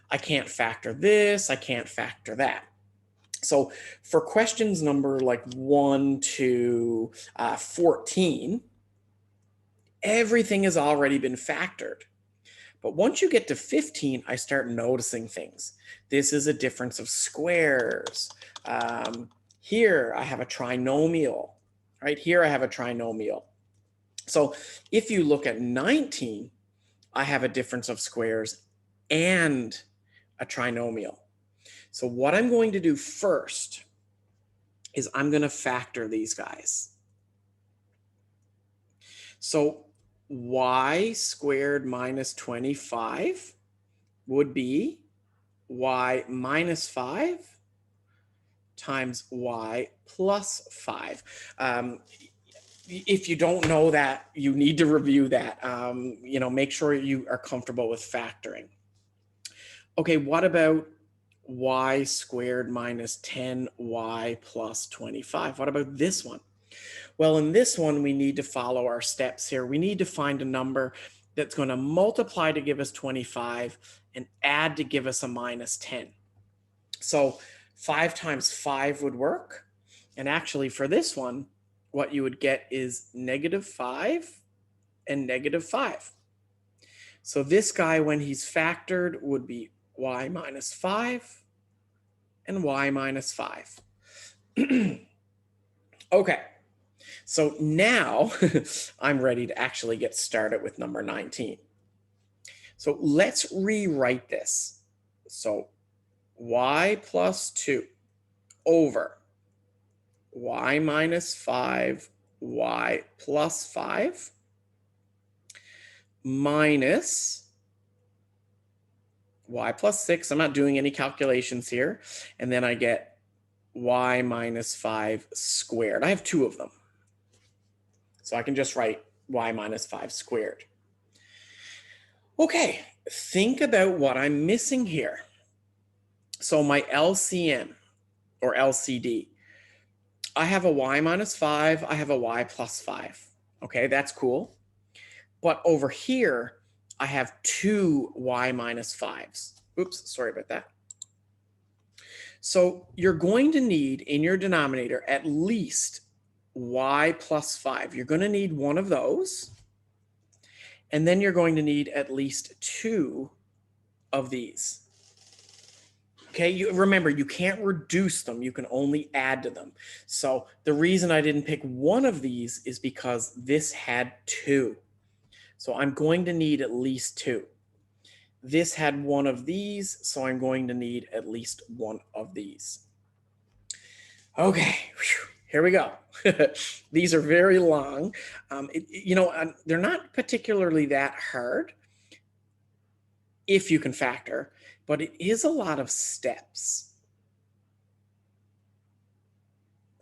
I can't factor this. I can't factor that. So for questions number like 1 to 14, everything has already been factored. But once you get to 15, I start noticing things. This is a difference of squares. Here I have a trinomial. Right here I have a trinomial. So if you look at 19, I have a difference of squares and a trinomial. So what I'm going to do first is I'm going to factor these guys. So y squared minus 25 would be y minus 5 times y plus 5. If you don't know that, you need to review that. Make sure you are comfortable with factoring. Okay, what about y squared minus 10y plus 25? What about this one? Well, in this one, we need to follow our steps here. We need to find a number that's going to multiply to give us 25 and add to give us a minus 10. So 5 times 5 would work. And actually for this one, what you would get is -5 and -5. So this guy, when he's factored, would be y minus 5 and y minus 5. Okay, so now I'm ready to actually get started with number 19. So let's rewrite this. So y plus 2 over y minus 5, y plus 5 minus y plus 6. I'm not doing any calculations here. And then I get y minus 5 squared. I have 2 of them. So I can just write y minus 5 squared. Okay, think about what I'm missing here. So my LCM or LCD, I have a y minus 5, I have a y plus 5. Okay, that's cool. But over here, I have 2 y minus 5s. Oops, sorry about that. So you're going to need in your denominator at least y plus 5. You're going to need one of those. And then you're going to need at least 2 of these. Okay, you remember, you can't reduce them, you can only add to them. So the reason I didn't pick one of these is because this had 2. So I'm going to need at least 2. This had 1 of these, so I'm going to need at least 1 of these. Okay, whew, here we go. These are very long. They're not particularly that hard if you can factor, but it is a lot of steps.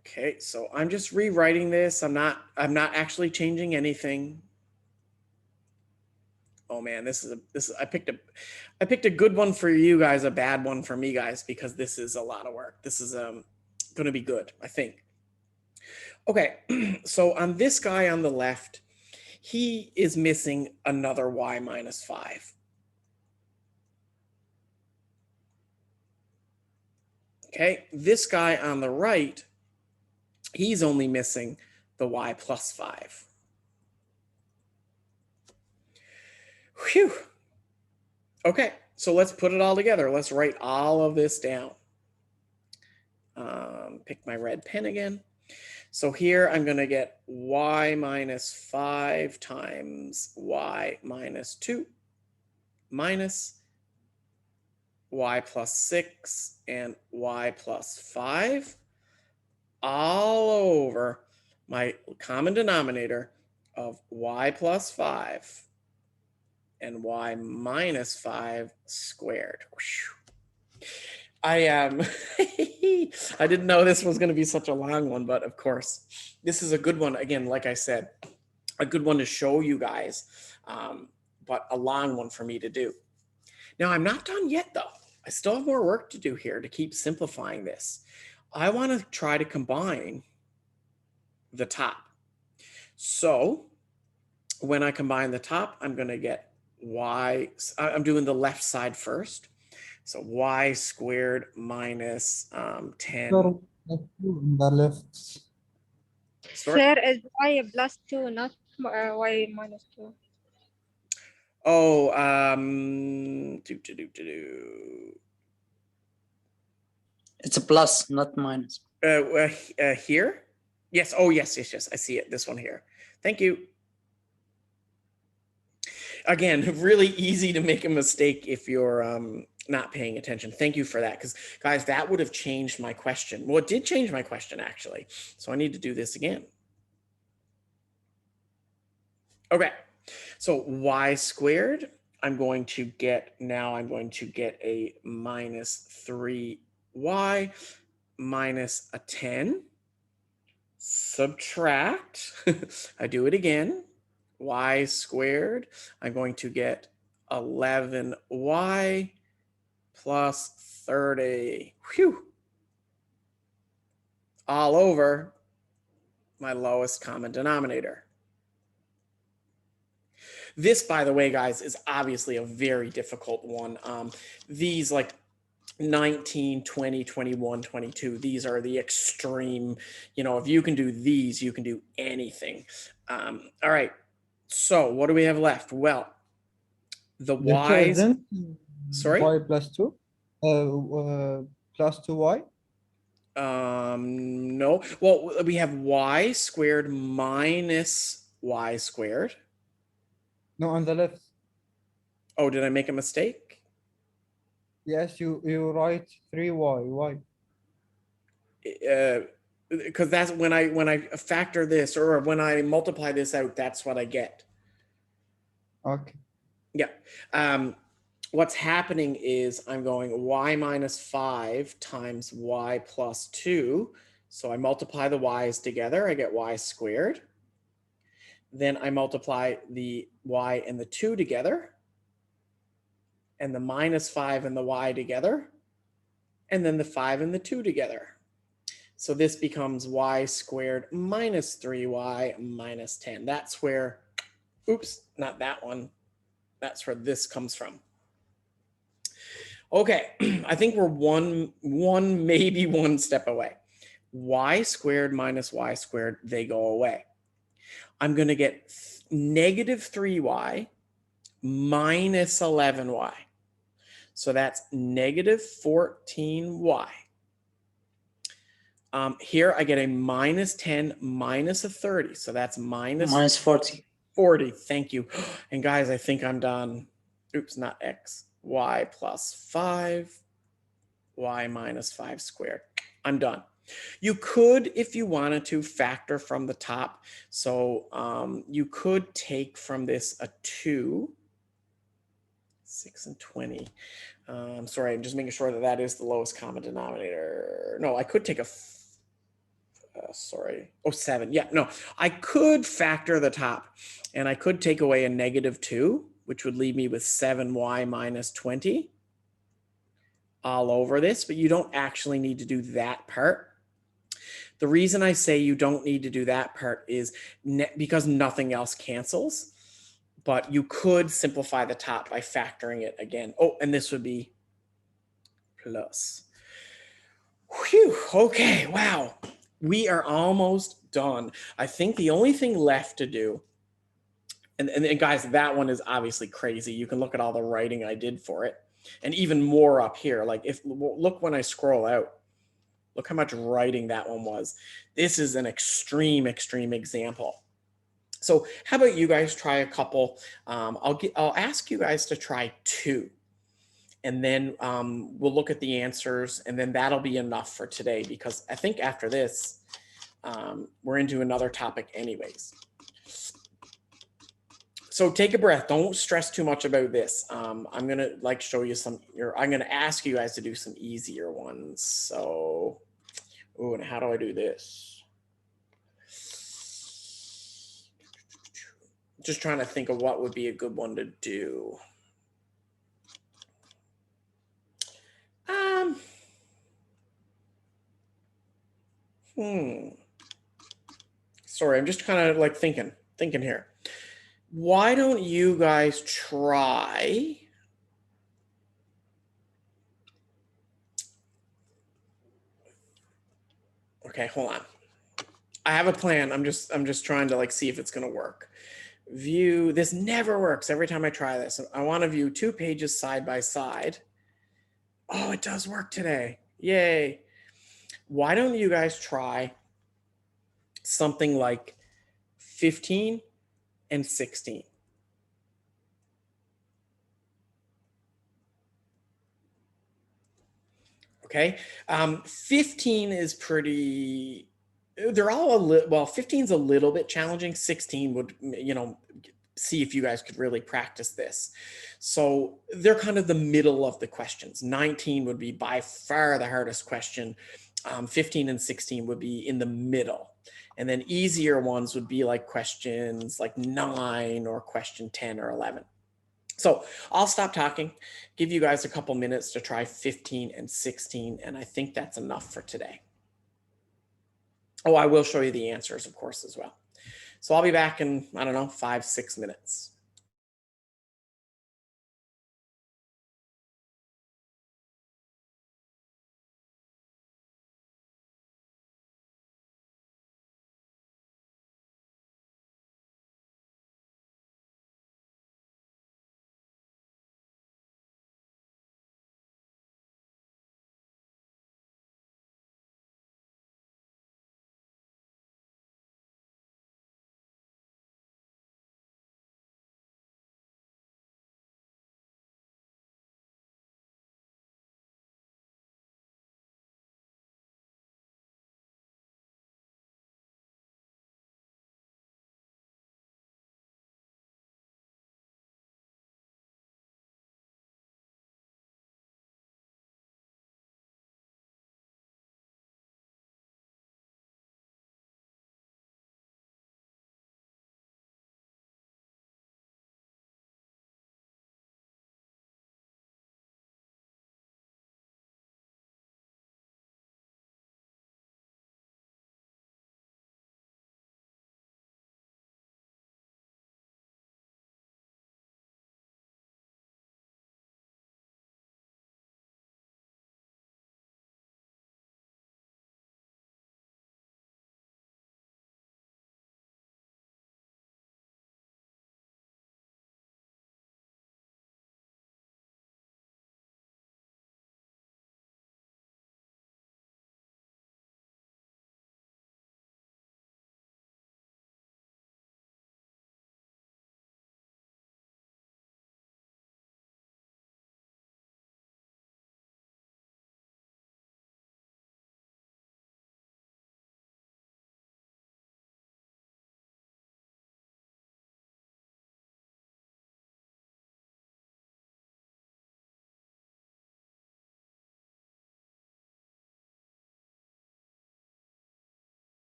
Okay, so I'm just rewriting this. I'm not actually changing anything. Oh man, I picked a good one for you guys, a bad one for me, guys, because this is a lot of work. This is going to be good, I think. Okay, so on this guy on the left, he is missing another y minus 5. Okay, this guy on the right, he's only missing the y plus 5. Whew. Okay, so let's put it all together. Let's write all of this down. Pick my red pen again. So here I'm going to get y minus 5 times y minus 2 minus y plus 6 and y plus 5 all over my common denominator of y plus 5 and y minus 5 squared. I didn't know this was going to be such a long one, but of course, this is a good one. Again, like I said, a good one to show you guys, but a long one for me to do. Now, I'm not done yet, though. I still have more work to do here to keep simplifying this. I want to try to combine the top. So when I combine the top, I'm going to get y. I'm doing the left side first. So y squared minus 10. On the left. Sir, is y plus 2, not y minus 2. Oh, It's a plus, not minus. here? Yes. Oh, yes. I see it. This one here. Thank you. Again, really easy to make a mistake if you're not paying attention. Thank you for that, because guys, that would have changed my question. Well, it did change my question actually. So I need to do this again. Okay, so y squared, I'm going to get a minus 3y minus a 10. Subtract, I do it again. Y squared, I'm going to get 11y plus 30. Whew. All over my lowest common denominator. This, by the way, guys, is obviously a very difficult one. These like 19, 20, 21, 22, these are the extreme, if you can do these, you can do anything. All right. So what do we have left? Well, the y's. Sorry? Y plus 2? Plus 2y? No. Well, we have y squared minus y squared. No, on the left. Oh, did I make a mistake? Yes, you write 3y. Why? Because that's when I factor this, or when I multiply this out, that's what I get. Okay. Yeah. What's happening is I'm going y minus 5 times y plus 2. So I multiply the y's together, I get y squared. Then I multiply the y and the 2 together, and the minus 5 and the y together, and then the 5 and the 2 together. So this becomes y squared minus 3y minus 10. That's where, oops, not that one. That's where this comes from. Okay, I think we're maybe one step away. Y squared minus y squared, they go away. I'm going to get negative 3y minus 11y. So that's negative 14y. Here I get a minus 10 minus a 30. So that's minus 40. 40. Thank you. And guys, I think I'm done. Oops, not x. Y plus 5. Y minus 5 squared. I'm done. You could, if you wanted to, factor from the top. So you could take from this a 2. 6 and 20. Sorry, I'm just making sure that that is the lowest common denominator. No, I could take a, sorry, oh, 7. Yeah, no, I could factor the top and I could take away a negative 2, which would leave me with 7y minus 20 all over this, but you don't actually need to do that part. The reason I say you don't need to do that part is because nothing else cancels. But you could simplify the top by factoring it again. Oh, and this would be plus. Whew, okay, wow. We are almost done. I think the only thing left to do, and guys, that one is obviously crazy. You can look at all the writing I did for it. And even more up here. Like look when I scroll out. Look how much writing that one was. This is an extreme example. So how about you guys try a couple? I'll ask you guys to try 2, and then we'll look at the answers, and then that'll be enough for today, because I think after this, we're into another topic anyways. So take a breath. Don't stress too much about this. I'm gonna show you some. I'm gonna ask you guys to do some easier ones. So, oh, and how do I do this? Just trying to think of what would be a good one to do. Sorry, I'm just kind of like thinking here. Why don't you guys try? Okay, hold on. I have a plan. I'm just trying to see if it's going to work. View, this never works every time I try this. I want to view 2 pages side by side. Oh, it does work today. Yay. Why don't you guys try something like 15 and 16? Okay. 15 is pretty, they're all a little, well, 15 is a little bit challenging. 16 would, see if you guys could really practice this. So they're kind of the middle of the questions. 19 would be by far the hardest question. 15 and 16 would be in the middle. And then easier ones would be like questions like 9 or question 10 or 11. So I'll stop talking, give you guys a couple minutes to try 15 and 16, and I think that's enough for today. Oh, I will show you the answers, of course, as well. So I'll be back in, I don't know, 5-6 minutes.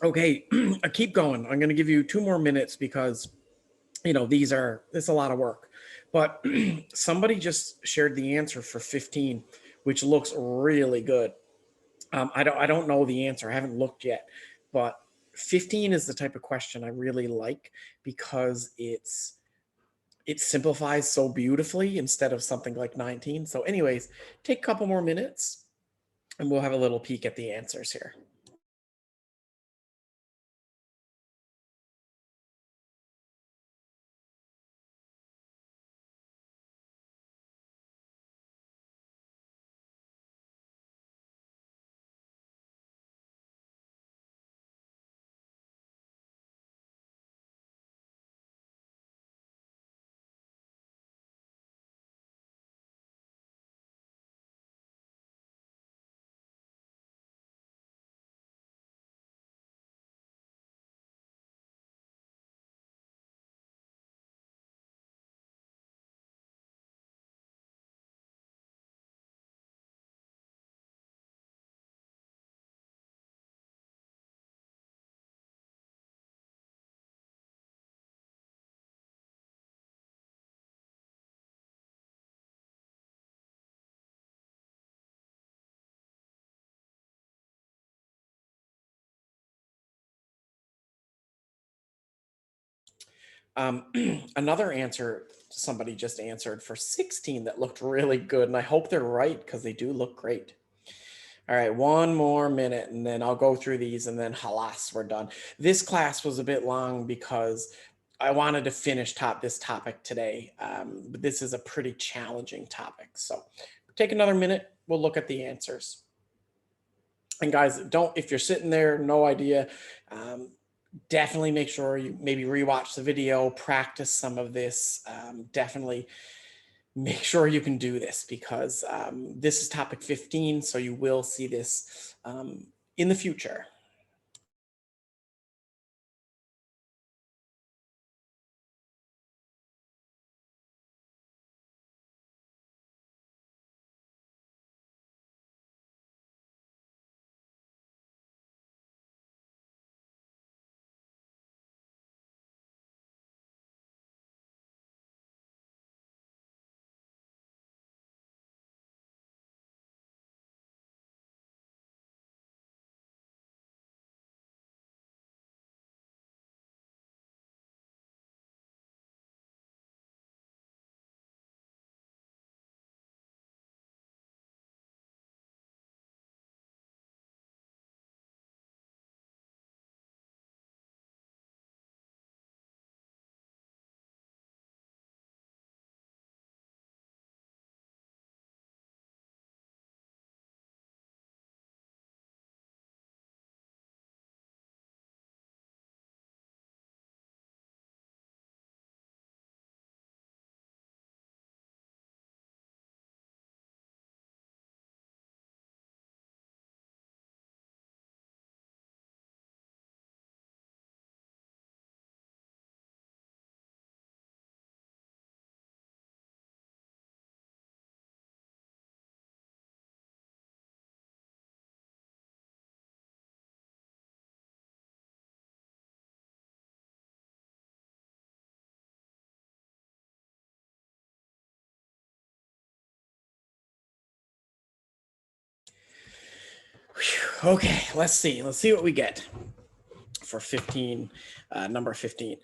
Okay, I keep going. I'm going to give you 2 more minutes because, you know, it's a lot of work. But somebody just shared the answer for 15, which looks really good. I don't know the answer. I haven't looked yet, but 15 is the type of question I really like because it simplifies so beautifully instead of something like 19. So anyways, take a couple more minutes and we'll have a little peek at the answers here. Another answer somebody just answered for 16 that looked really good, and I hope they're right because they do look great. All right, 1 more minute and then I'll go through these and then halas, we're done. This class was a bit long because I wanted to finish this topic today, but this is a pretty challenging topic. So take another minute, we'll look at the answers. And guys, if you're sitting there, no idea, definitely make sure you maybe rewatch the video, practice some of this. Definitely make sure you can do this because this is topic 15, so you will see this in the future. Okay, let's see what we get for 15, number 15.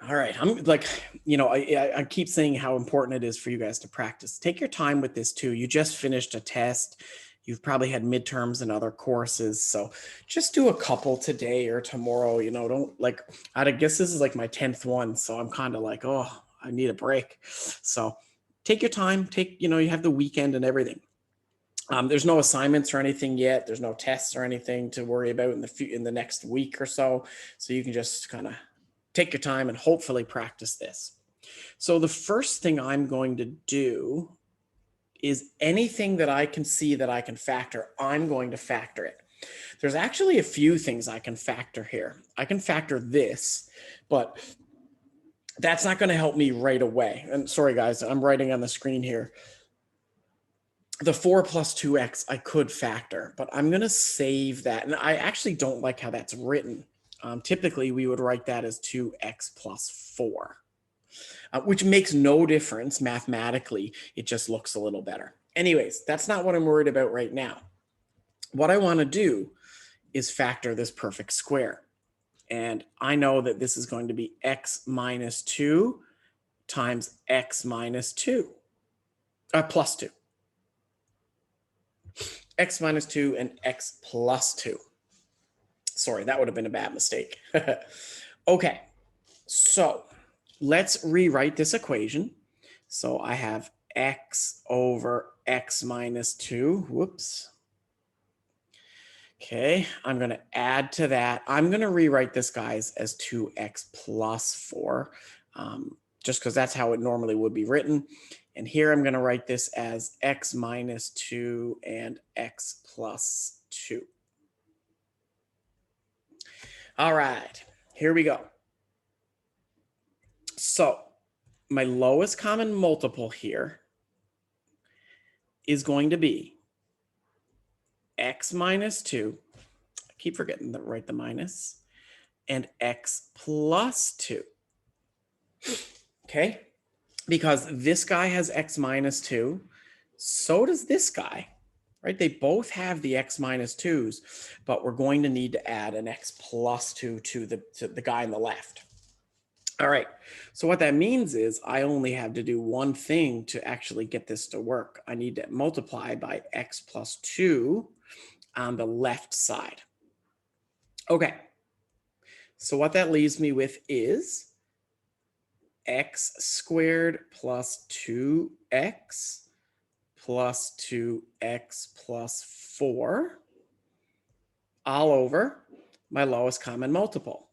All right, I'm like, you know, I keep saying how important it is for you guys to practice. Take your time with this too. You just finished a test. You've probably had midterms and other courses. So just do a couple today or tomorrow, you know, don't like, I guess this is like my 10th one. So I'm kind of like, oh, I need a break. So take your time, you know, you have the weekend and everything. There's no assignments or anything yet. There's no tests or anything to worry about in the next week or so. So you can just kind of take your time and hopefully practice this. So the first thing I'm going to do is anything that I can see that I can factor, I'm going to factor it. There's actually a few things I can factor here. I can factor this, but that's not going to help me right away. And sorry, guys, I'm writing on the screen here. the 4 plus 2x I could factor, but I'm going to save that. And I actually don't like how that's written. Typically, we would write that as 2x plus 4, which makes no difference mathematically. It just looks a little better. Anyways, that's not what I'm worried about right now. What I want to do is factor this perfect square. And I know that this is going to be x minus 2 times x minus 2, plus 2. X minus 2 and x plus 2. Sorry, that would have been a bad mistake. Okay, so let's rewrite this equation. So I have x over x minus 2. Whoops. Okay, I'm going to add to that. I'm going to rewrite this, guys, as 2x plus 4, just because that's how it normally would be written. And here I'm going to write this as x minus 2 and x plus 2. All right, here we go. So my lowest common multiple here is going to be x minus 2. I keep forgetting to write the minus. And x plus 2. Okay? Because this guy has x minus 2, so does this guy, right? They both have the x minus 2s, but we're going to need to add an x plus 2 to the guy on the left. All right, so what that means is I only have to do one thing to actually get this to work. I need to multiply by x plus 2 on the left side. Okay, so what that leaves me with is x squared plus 2x plus 2x plus 4 all over my lowest common multiple.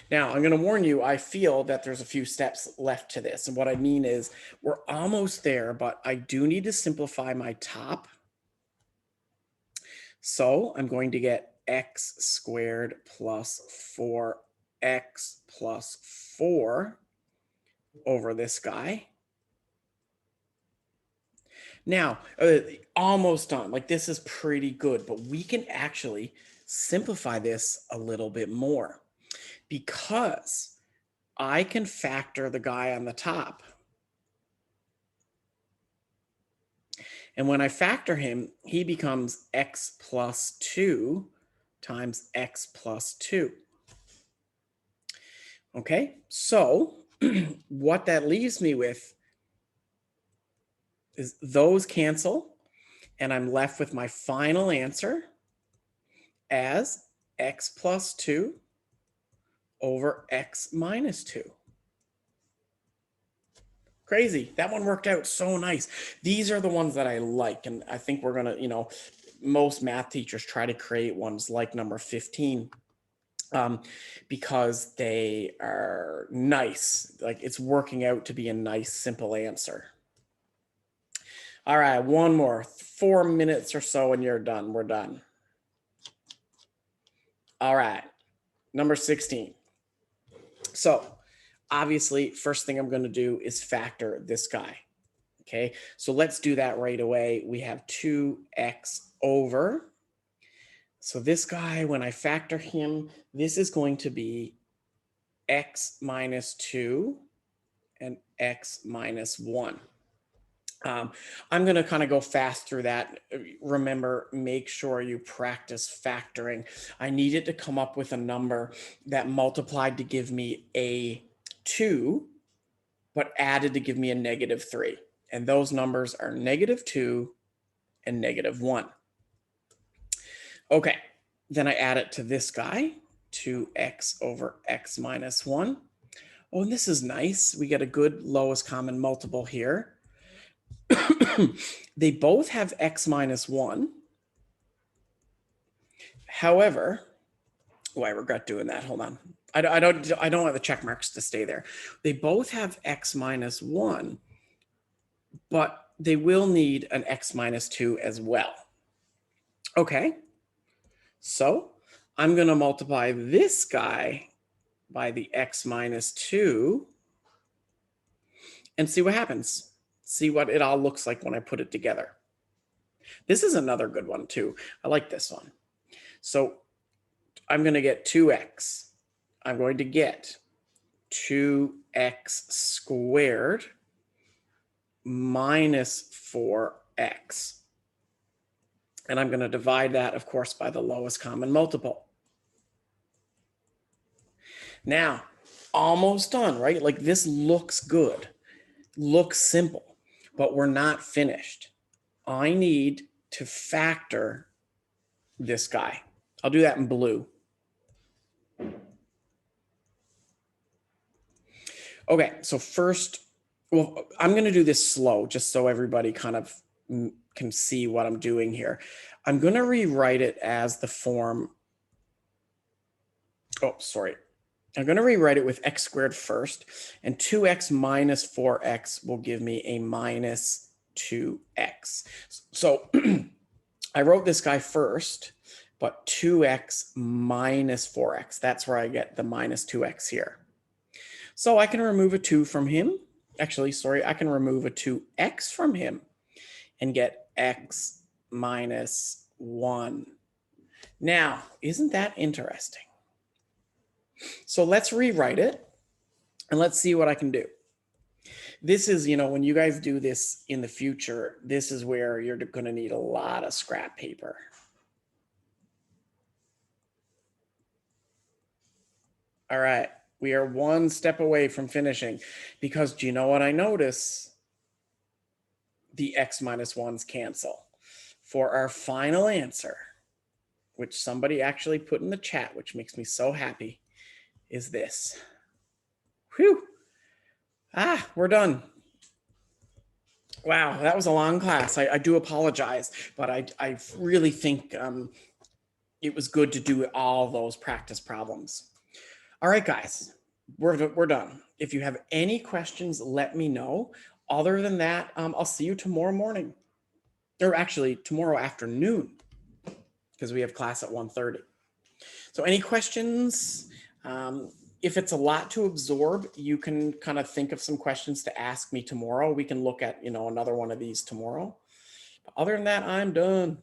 Now, I'm going to warn you, I feel that there's a few steps left to this. And what I mean is we're almost there, but I do need to simplify my top. So I'm going to get x squared plus 4x plus 4 over this guy. Now, almost done. Like, this is pretty good, but we can actually simplify this a little bit more because I can factor the guy on the top. And when I factor him, he becomes x plus 2 times x plus 2. Okay, so what that leaves me with is those cancel, and I'm left with my final answer as x plus 2 over x minus 2. Crazy. That one worked out so nice. These are the ones that I like, and I think we're going to, most math teachers try to create ones like number 15 because they are nice. Like, it's working out to be a nice, simple answer. All right, one more. 4 minutes or so and you're done. We're done. All right, number 16. So obviously, first thing I'm going to do is factor this guy. Okay, so let's do that right away. We have 2x over. So this guy, when I factor him, this is going to be x minus 2 and x minus 1. I'm going to kind of go fast through that. Remember, make sure you practice factoring. I needed to come up with a number that multiplied to give me a 2, but added to give me a -3. And those numbers are -2 and -1. Okay, then I add it to this guy, 2x over x minus 1. Oh, and this is nice. We get a good lowest common multiple here. They both have x minus 1. However, I regret doing that. Hold on. I don't want the check marks to stay there. They both have x minus 1, but they will need an x minus 2 as well. Okay, so I'm going to multiply this guy by the x minus 2 and see what happens. See what it all looks like when I put it together. This is another good one too. I like this one. So I'm going to get 2x. I'm going to get 2x squared minus 4x. And I'm going to divide that, of course, by the lowest common multiple. Now, almost done, right? Like this looks good, looks simple, but we're not finished. I need to factor this guy. I'll do that in blue. Okay, so first, well, I'm going to do this slow just so everybody kind of can see what I'm doing here. I'm going to rewrite it as the form. Oh, sorry. I'm going to rewrite it with x squared first, and 2x minus 4x will give me a minus 2x. So I wrote this guy first, but 2x minus 4x, that's where I get the minus 2x here. So I can remove a 2 from him. Actually, sorry, I can remove a 2x from him and get x minus 1. Now, isn't that interesting? So let's rewrite it and let's see what I can do. This is, you know, when you guys do this in the future, this is where you're going to need a lot of scrap paper. All right, we are one step away from finishing because do you know what I notice? The x minus 1s cancel. For our final answer, which somebody actually put in the chat, which makes me so happy, is this. Whew. Ah, we're done. Wow, that was a long class. I do apologize, but I really think it was good to do all those practice problems. All right, guys, we're done. If you have any questions, let me know. Other than that, I'll see you tomorrow morning, or actually tomorrow afternoon, because we have class at 1:30. So any questions? If it's a lot to absorb, you can kind of think of some questions to ask me tomorrow. We can look at, you know, another one of these tomorrow. But other than that, I'm done.